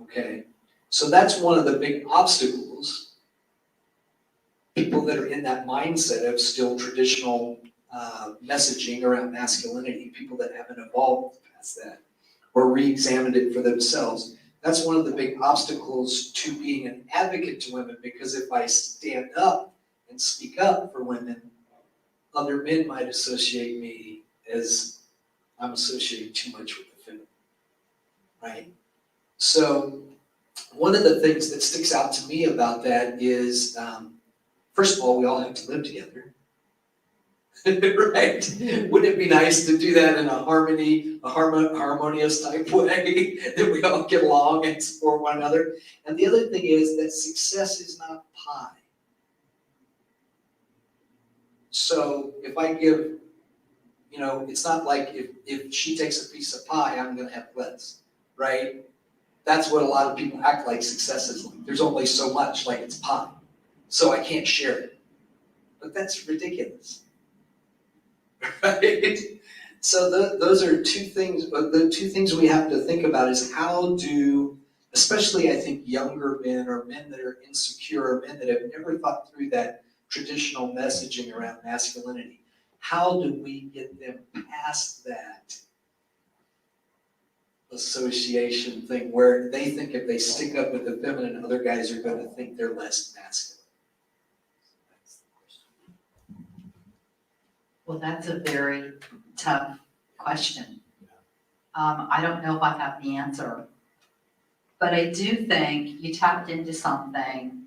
Okay, so that's one of the big obstacles. People that are in that mindset of still traditional messaging around masculinity, people that haven't evolved past that or re-examined it for themselves. That's one of the big obstacles to being an advocate to women, because if I stand up and speak up for women, other men might associate me as I'm associating too much with the feminine, right? So one of the things that sticks out to me about that is, first of all, we all have to live together. Right? Wouldn't it be nice to do that in a harmonious type way, that we all get along and support one another? And the other thing is that success is not pie. So if I give, it's not like if she takes a piece of pie, I'm gonna have less, right? That's what a lot of people act like success is like. There's only so much, like it's pie, so I can't share it. But that's ridiculous. Right? So those are two things, but the two things we have to think about is how do, especially I think younger men or men that are insecure or men that have never thought through that traditional messaging around masculinity, how do we get them past that association thing where they think if they stick up with the feminine, other guys are going to think they're less masculine? Well, that's a very tough question. I don't know if I have the answer, but I do think you tapped into something,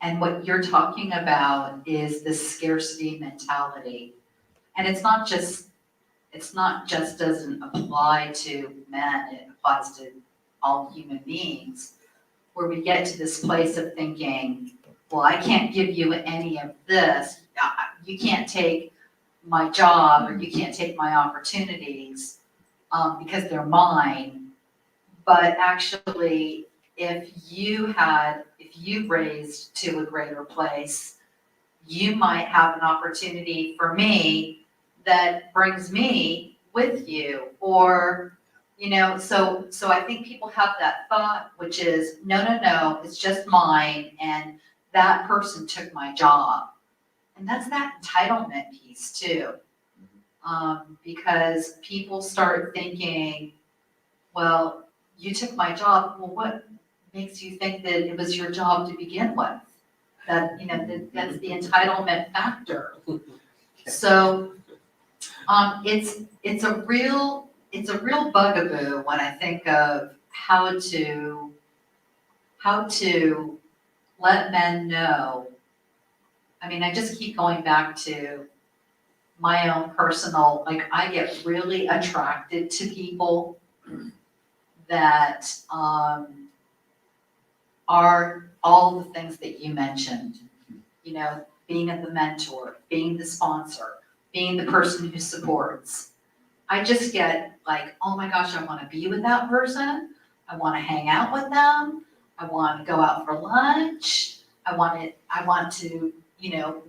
and what you're talking about is the scarcity mentality. And it's not just doesn't apply to men, it applies to all human beings, where we get to this place of thinking, well, I can't give you any of this. You can't take my job, or you can't take my opportunities because they're mine. But actually, if you raised to a greater place, you might have an opportunity for me that brings me with you. Or, so I think people have that thought, which is, no, it's just mine, and that person took my job. And that's that entitlement piece too. Because people start thinking, well, you took my job. Well, what makes you think that it was your job to begin with? That's the entitlement factor. So it's a real bugaboo when I think of how to let men know. I mean, I just keep going back to my own personal, I get really attracted to people that are all the things that you mentioned, being the mentor, being the sponsor, being the person who supports. I just get like, oh my gosh, I want to be with that person. I want to hang out with them. I want to go out for lunch. I want to,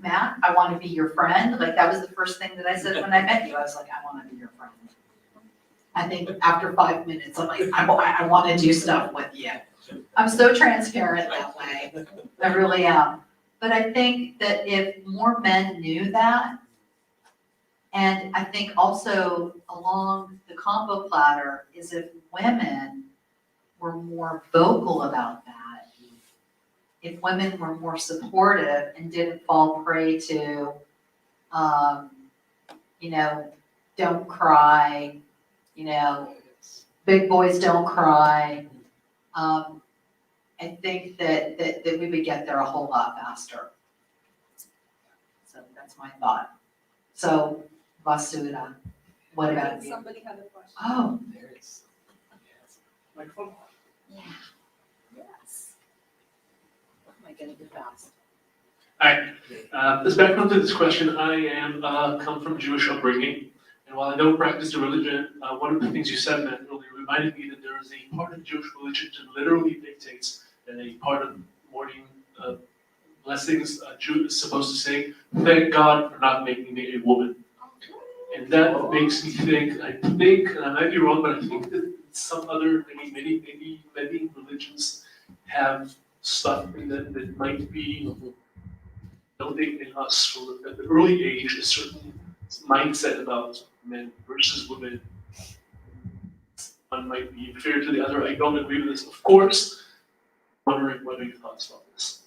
Matt, I want to be your friend. Like, that was the first thing that I said when I met you. I was like, I want to be your friend. I think after 5 minutes, I'm like, I want to do stuff with you. I'm so transparent that way. I really am. But I think that if more men knew that, and I think also along the combo platter is if women were more vocal about that, if women were more supportive and didn't fall prey to, don't cry, big boys don't cry, I think that we would get there a whole lot faster. So that's my thought. So, Vasudha, what about you? Somebody had a question. Oh, There it is. Microphone? yeah. Yes. Am I getting it fast? Hi. As background to this question, I come from Jewish upbringing, and while I don't practice the religion, one of the things you said, Matt, really reminded me that there is a part of Jewish religion that literally dictates that a part of morning blessings a Jew is supposed to say, "Thank God for not making me a woman." And that makes me think, and I might be wrong, but I think that some other, maybe religions have stuff in them that might be building in us from at the early age a certain mindset about men versus women. One might be inferior to the other. I don't agree with this, of course. Wondering what are your thoughts about this?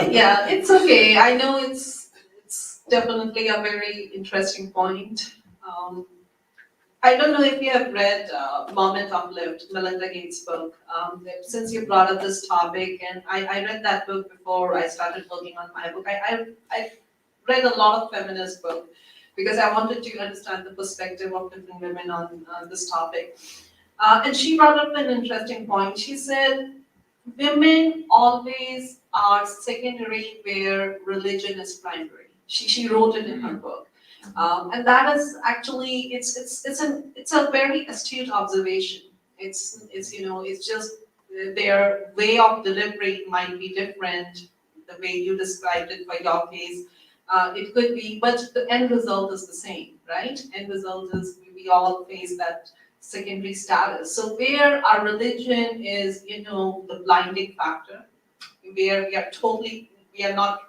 Yeah, it's okay. I know it's definitely a very interesting point. I don't know if you have read Moment Uplift, Melinda Gates' book. Since you brought up this topic, and I read that book before I started working on my book. I read a lot of feminist books because I wanted to understand the perspective of different women on this topic. And she brought up an interesting point. She said, women always are secondary where religion is primary. She wrote it in her book. And that is actually, it's a very astute observation. It's just their way of delivery might be different, the way you described it for your case. It could be, but the end result is the same, right? End result is we all face that secondary status. So where our religion is, the blinding factor, where we are not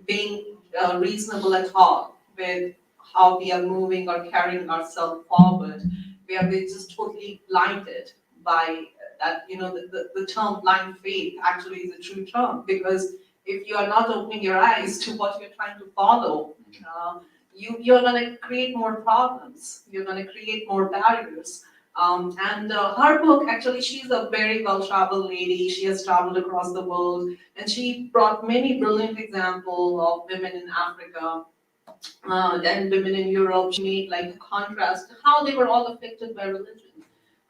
being reasonable at all with how we are moving or carrying ourselves forward, where we're just totally blinded by that, the term blind faith actually is a true term, because if you are not opening your eyes to what you're trying to follow, you're going to create more problems. You're going to create more barriers. And her book, actually, she's a very well-traveled lady. She has traveled across the world, and she brought many brilliant examples of women in Africa and women in Europe. She made like a contrast to how they were all affected by religion.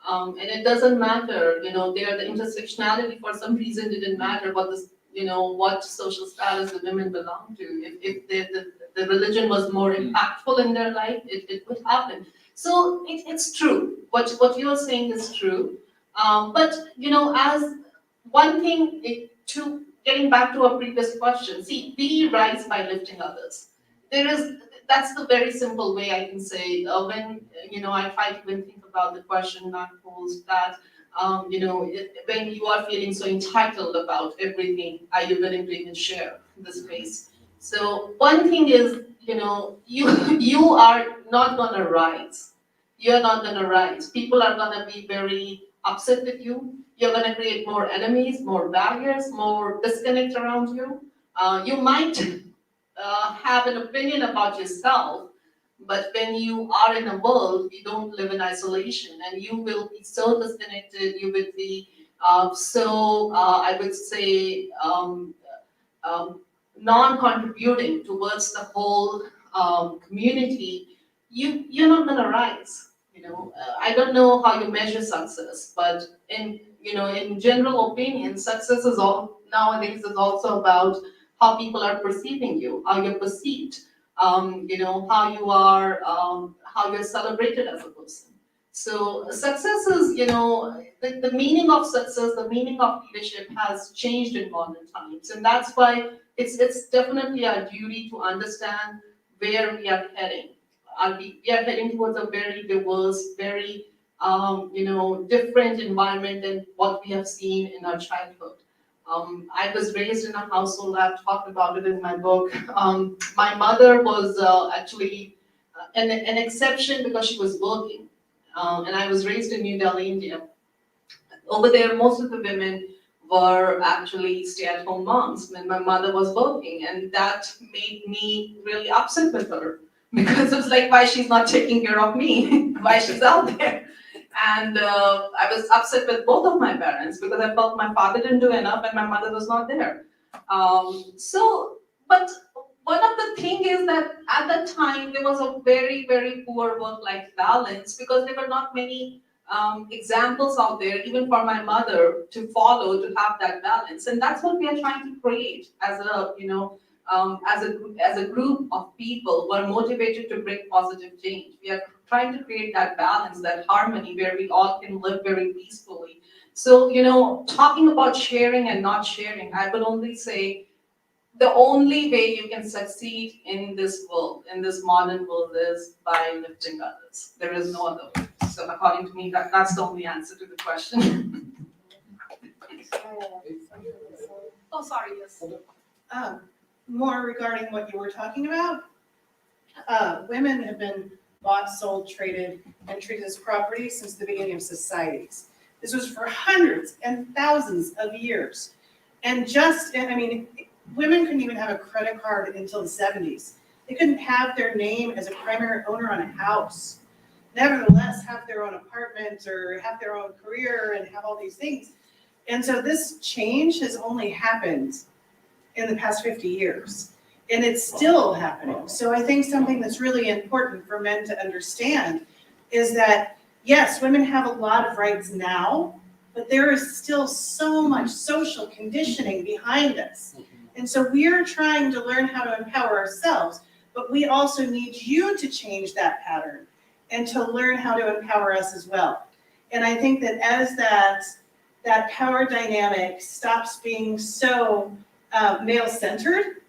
And it doesn't matter, they're the intersectionality for some reason didn't matter what social status the women belong to. If the religion was more impactful in their life, it would happen. So it's true. What you're saying is true. But as one thing to getting back to our previous question, see, we rise by lifting others. That's the very simple way I can say when I try to even think about the question Matt posed that when you are feeling so entitled about everything, are you willing to even share the space? So one thing is, you are not gonna rise. You're not gonna rise. People are gonna be very upset with you. You're gonna create more enemies, more barriers, more disconnect around you. You might have an opinion about yourself, but when you are in a world, you don't live in isolation, and you will be so disconnected. You will be I would say, non-contributing towards the whole community. You're not gonna rise. I don't know how you measure success, but in general opinion, success is all nowadays is also about how people are perceiving you, how you're perceived, how you are, how you're celebrated as a person. So success is, the meaning of success, the meaning of leadership has changed in modern times, and that's why it's definitely our duty to understand where we are heading. We are heading towards a very diverse, very different environment than what we have seen in our childhood. I was raised in a household, I've talked about it in my book. My mother was actually an exception because she was working. And I was raised in New Delhi, India. Over there, most of the women were actually stay-at-home moms when my mother was working. And that made me really upset with her because it was like, why she's not taking care of me, why she's out there. And I was upset with both of my parents because I felt my father didn't do enough and my mother was not there. But one of the things is that at that time there was a very, very poor work-life balance because there were not many examples out there, even for my mother to follow to have that balance. And that's what we are trying to create as a group of people who are motivated to bring positive change. We are trying to create that balance, that harmony where we all can live very peacefully. So, talking about sharing and not sharing, I will only say the only way you can succeed in this world, in this modern world, is by lifting others. There is no other way. So according to me, that's the only answer to the question. Oh, sorry, yes. more regarding what you were talking about. Women have been bought, sold, traded, and treated as property since the beginning of societies. This was for hundreds and thousands of years. And women couldn't even have a credit card until the 70s. They couldn't have their name as a primary owner on a house. Nevertheless, have their own apartment or have their own career and have all these things. And so this change has only happened in the past 50 years. And it's still happening. So I think something that's really important for men to understand is that, yes, women have a lot of rights now, but there is still so much social conditioning behind us. And so we're trying to learn how to empower ourselves, but we also need you to change that pattern and to learn how to empower us as well. And I think that as that power dynamic stops being so male-centered,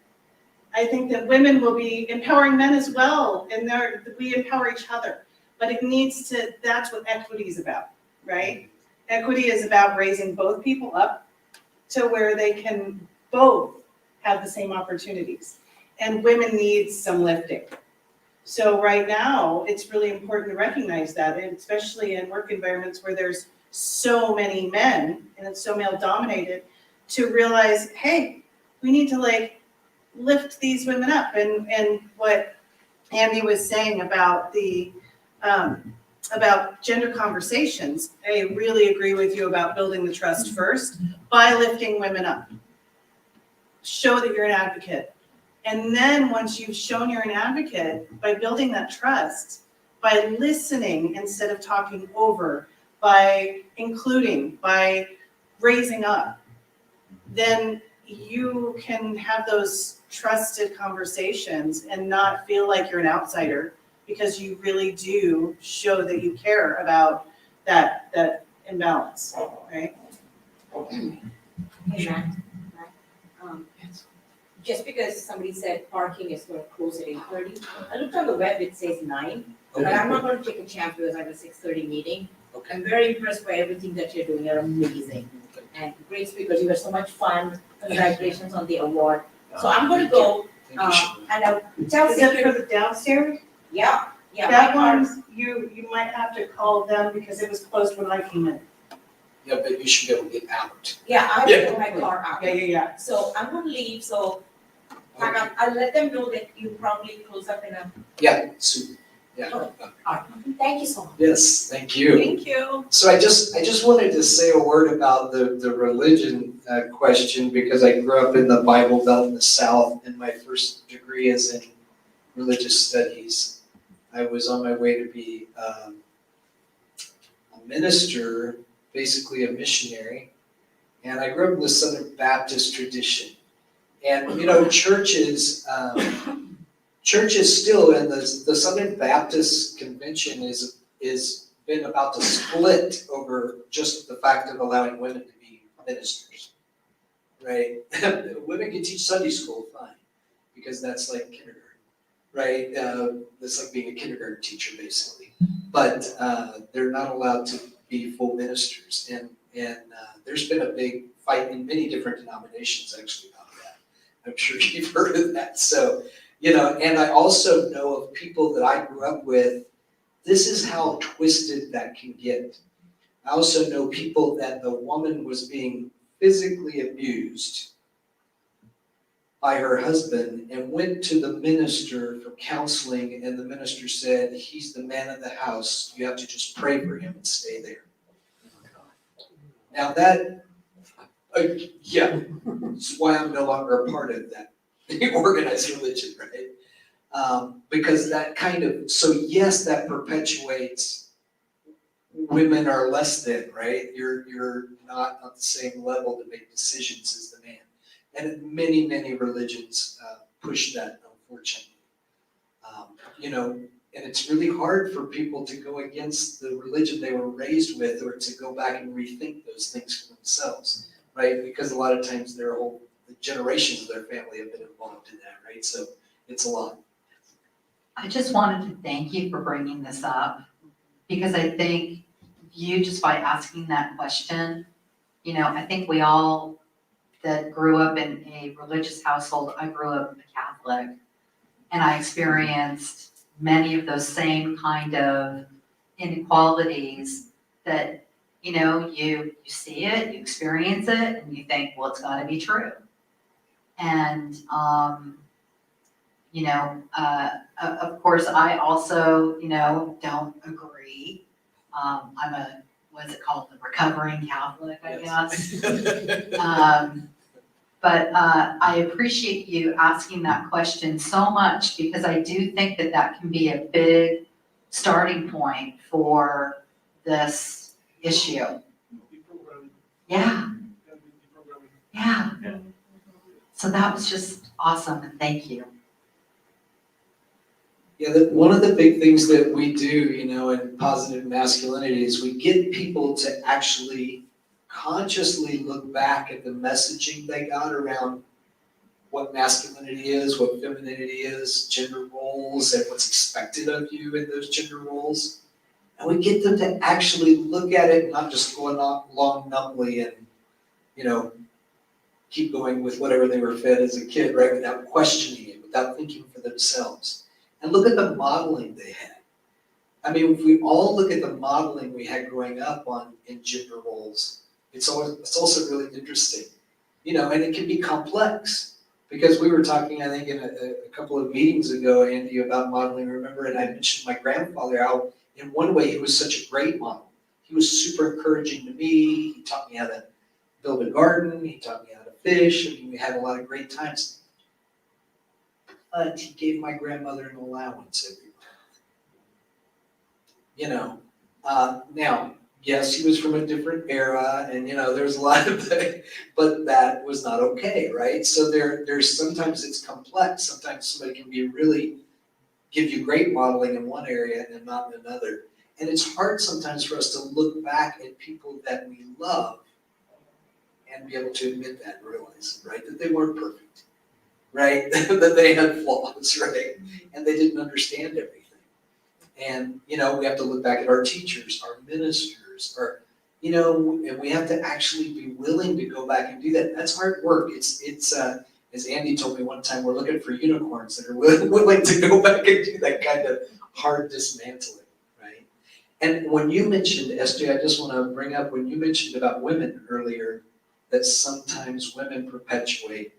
I think that women will be empowering men as well, and we empower each other. But that's what equity is about, right? Equity is about raising both people up to where they can both have the same opportunities. And women need some lifting. So right now, it's really important to recognize that, and especially in work environments where there's so many men and it's so male dominated, to realize, hey, we need to lift these women up. And what Andy was saying about about gender conversations, I really agree with you about building the trust first by lifting women up. Show that you're an advocate. And then once you've shown you're an advocate, by building that trust, by listening instead of talking over, by including, by raising up, then you can have those trusted conversations and not feel like you're an outsider, because you really do show that you care about that imbalance, right? Hey, Matt. Just because somebody said parking is going to close at 8:30, I looked on the web, it says 9, but I'm not going to take a chance because I have a 6:30 meeting. Okay. I'm very impressed by everything that you're doing. You're amazing. And great speakers. You were so much fun. Congratulations on the award. So I'm going to go Thank you, Sheila. and I'll tell Is that for security. the downstairs? Yeah, yeah. That my car- one, you might have to call them because it was closed when I came in. Yeah, but you should be able to get out. Yeah, I have Yeah. to get my car out. Yeah. So I'm going to leave. So I'll let them know that you probably close up in a. Yeah, super. Yeah. Thank you so much. Yes, thank you. Thank you. So I just wanted to say a word about the religion question, because I grew up in the Bible Belt in the South, and my first degree is in religious studies. I was on my way to be a minister, basically a missionary, and I grew up in the Southern Baptist tradition. And churches still, and the Southern Baptist Convention is been about to split over just the fact of allowing women to be ministers, right? Women can teach Sunday school fine, because that's like kindergarten, right? That's like being a kindergarten teacher, basically. But they're not allowed to be full ministers, and there's been a big fight in many different denominations actually about that. I'm sure you've heard of that. So, and I also know of people that I grew up with. This is how twisted that can get. I also know people that the woman was being physically abused by her husband and went to the minister for counseling, and the minister said, he's the man of the house, you have to just pray for him and stay there. Now that's why I'm no longer a part of that organized religion, right? Because that yes, that perpetuates women are less than, right? You're not on the same level to make decisions as the man. And many, many religions push that, unfortunately. And it's really hard for people to go against the religion they were raised with, or to go back and rethink those things for themselves, right? Because a lot of times the generations of their family have been involved in that, right? So it's a lot. I just wanted to thank you for bringing this up, because I think you, just by asking that question, I think we all that grew up in a religious household. I grew up Catholic, and I experienced many of those same kind of inequalities that, you see it, you experience it, and you think, well, it's gotta be true. And, of course, I also, don't agree. I'm a, what's it called, the recovering Catholic, I guess. But I appreciate you asking that question so much, because I do think that that can be a big starting point for this issue. Yeah, yeah. Yeah. So that was just awesome, and thank you. Yeah, one of the big things that we do, in positive masculinity is we get people to actually consciously look back at the messaging they got around what masculinity is, what femininity is, gender roles, and what's expected of you in those gender roles. And we get them to actually look at it, not just go along numbly and, keep going with whatever they were fed as a kid, right? Without questioning it, without thinking for themselves. And look at the modeling they had. I mean, if we all look at the modeling we had growing up in gender roles, it's also really interesting, and it can be complex, because we were talking, I think, in a couple of meetings ago, Andy, about modeling. Remember, and I mentioned my grandfather, how in one way he was such a great model. He was super encouraging to me. He taught me how to build a garden. He taught me how to fish. I mean, we had a lot of great times. But he gave my grandmother an allowance every month. Now, yes, he was from a different era, and there's a lot of things, but that was not okay, right? So there's sometimes it's complex. Sometimes somebody can be really give you great modeling in one area and not in another. And it's hard sometimes for us to look back at people that we love and be able to admit that and realize, right, that they weren't perfect, right? That they had flaws, right? And they didn't understand everything. And, we have to look back at our teachers, our ministers, and we have to actually be willing to go back and do that. That's hard work. It's as Andy told me one time, we're looking for unicorns that are willing to go back and do that kind of hard dismantling, right? And when you mentioned, SJ, I just want to bring up, when you mentioned about women earlier, that sometimes women perpetuate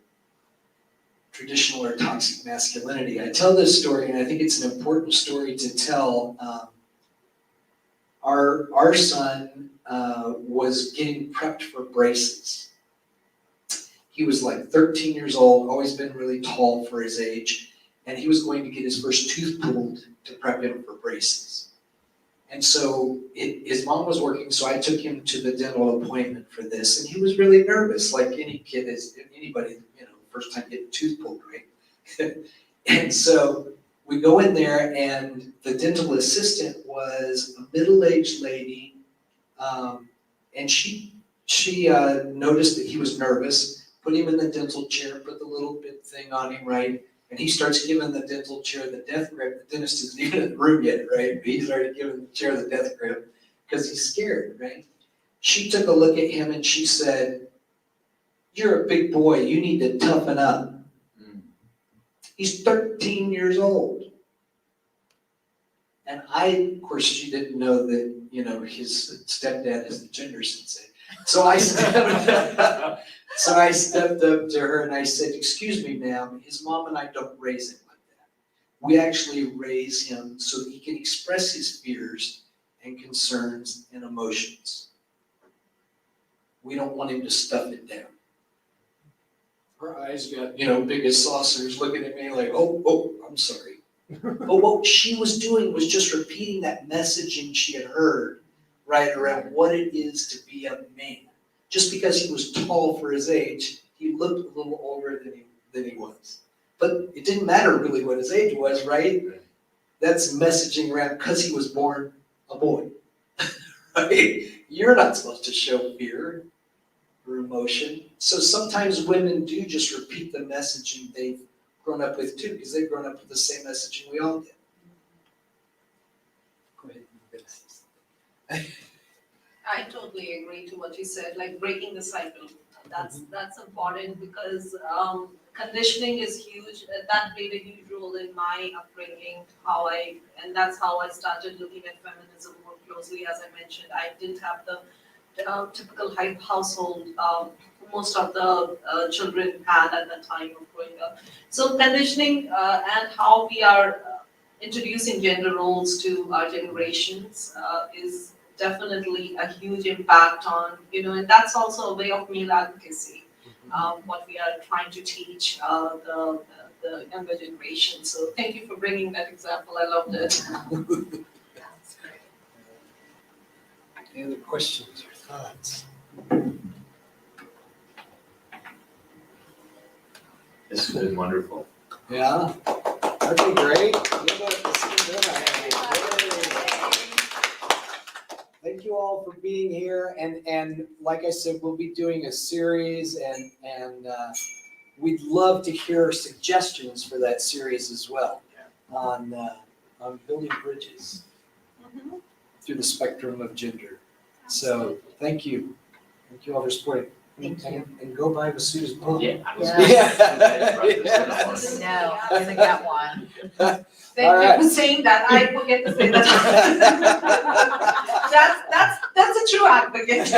traditional or toxic masculinity. I tell this story, and I think it's an important story to tell. Our son was getting prepped for braces. He was like 13 years old, always been really tall for his age, and he was going to get his first tooth pulled to prep him for braces. And so his mom was working, so I took him to the dental appointment for this, and he was really nervous, like any kid is, anybody, first time getting a tooth pulled, right? And so we go in there, and the dental assistant was a middle-aged lady, and she noticed that he was nervous, put him in the dental chair, put the little bit thing on him, right? And he starts giving the dental chair the death grip. The dentist isn't even in the room yet, right? He's already giving the chair the death grip because he's scared, right? She took a look at him and she said, "You're a big boy, you need to toughen up." He's 13 years old. And of course, she didn't know that, his stepdad is the gender sensei. So I stepped up to her and I said, "Excuse me, ma'am, his mom and I don't raise him like that. We actually raise him so that he can express his fears and concerns and emotions. We don't want him to stuff it down." Her eyes got, big as saucers, looking at me like, oh, I'm sorry. But what she was doing was just repeating that messaging she had heard, right, around what it is to be a man. Just because he was tall for his age, he looked a little older than he was. But it didn't matter really what his age was, right? That's messaging around because he was born a boy, right? You're not supposed to show fear or emotion. So sometimes women do just repeat the messaging they've grown up with too, because they've grown up with the same messaging we all did. Go ahead. I totally agree to what you said, like breaking the cycle. That's important because conditioning is huge. That played a huge role in my upbringing. And that's how I started looking at feminism more closely. As I mentioned, I didn't have the typical household most of the children had at the time of growing up. So conditioning and how we are introducing gender roles to our generations is definitely a huge impact on, and that's also a way of male advocacy, what we are trying to teach the younger generation. So thank you for bringing that example. I loved it. Any other questions or thoughts? This has been wonderful. Yeah? Okay, great. Give us a hand. Thank you all for being here, and like I said, we'll be doing a series, and we'd love to hear suggestions for that series as well on building bridges through the spectrum of gender. So thank you all for supporting. Thank you. And go buy Vasu's book. Yeah, I was. No, I only got one. Thank All right. you for saying that. I forget to say that. That's a true advocate.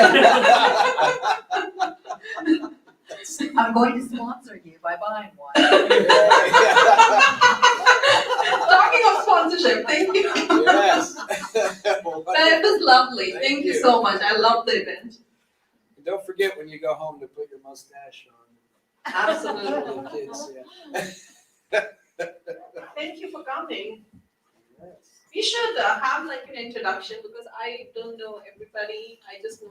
I'm going to sponsor you by buying one. Talking of sponsorship, thank you. Yes. That was lovely. Thank you so much. I love the event. And don't forget when you go home to put your mustache on. Absolutely. Little kids, yeah. Thank you for coming. Yes. We should have like an introduction because I don't know everybody. I just know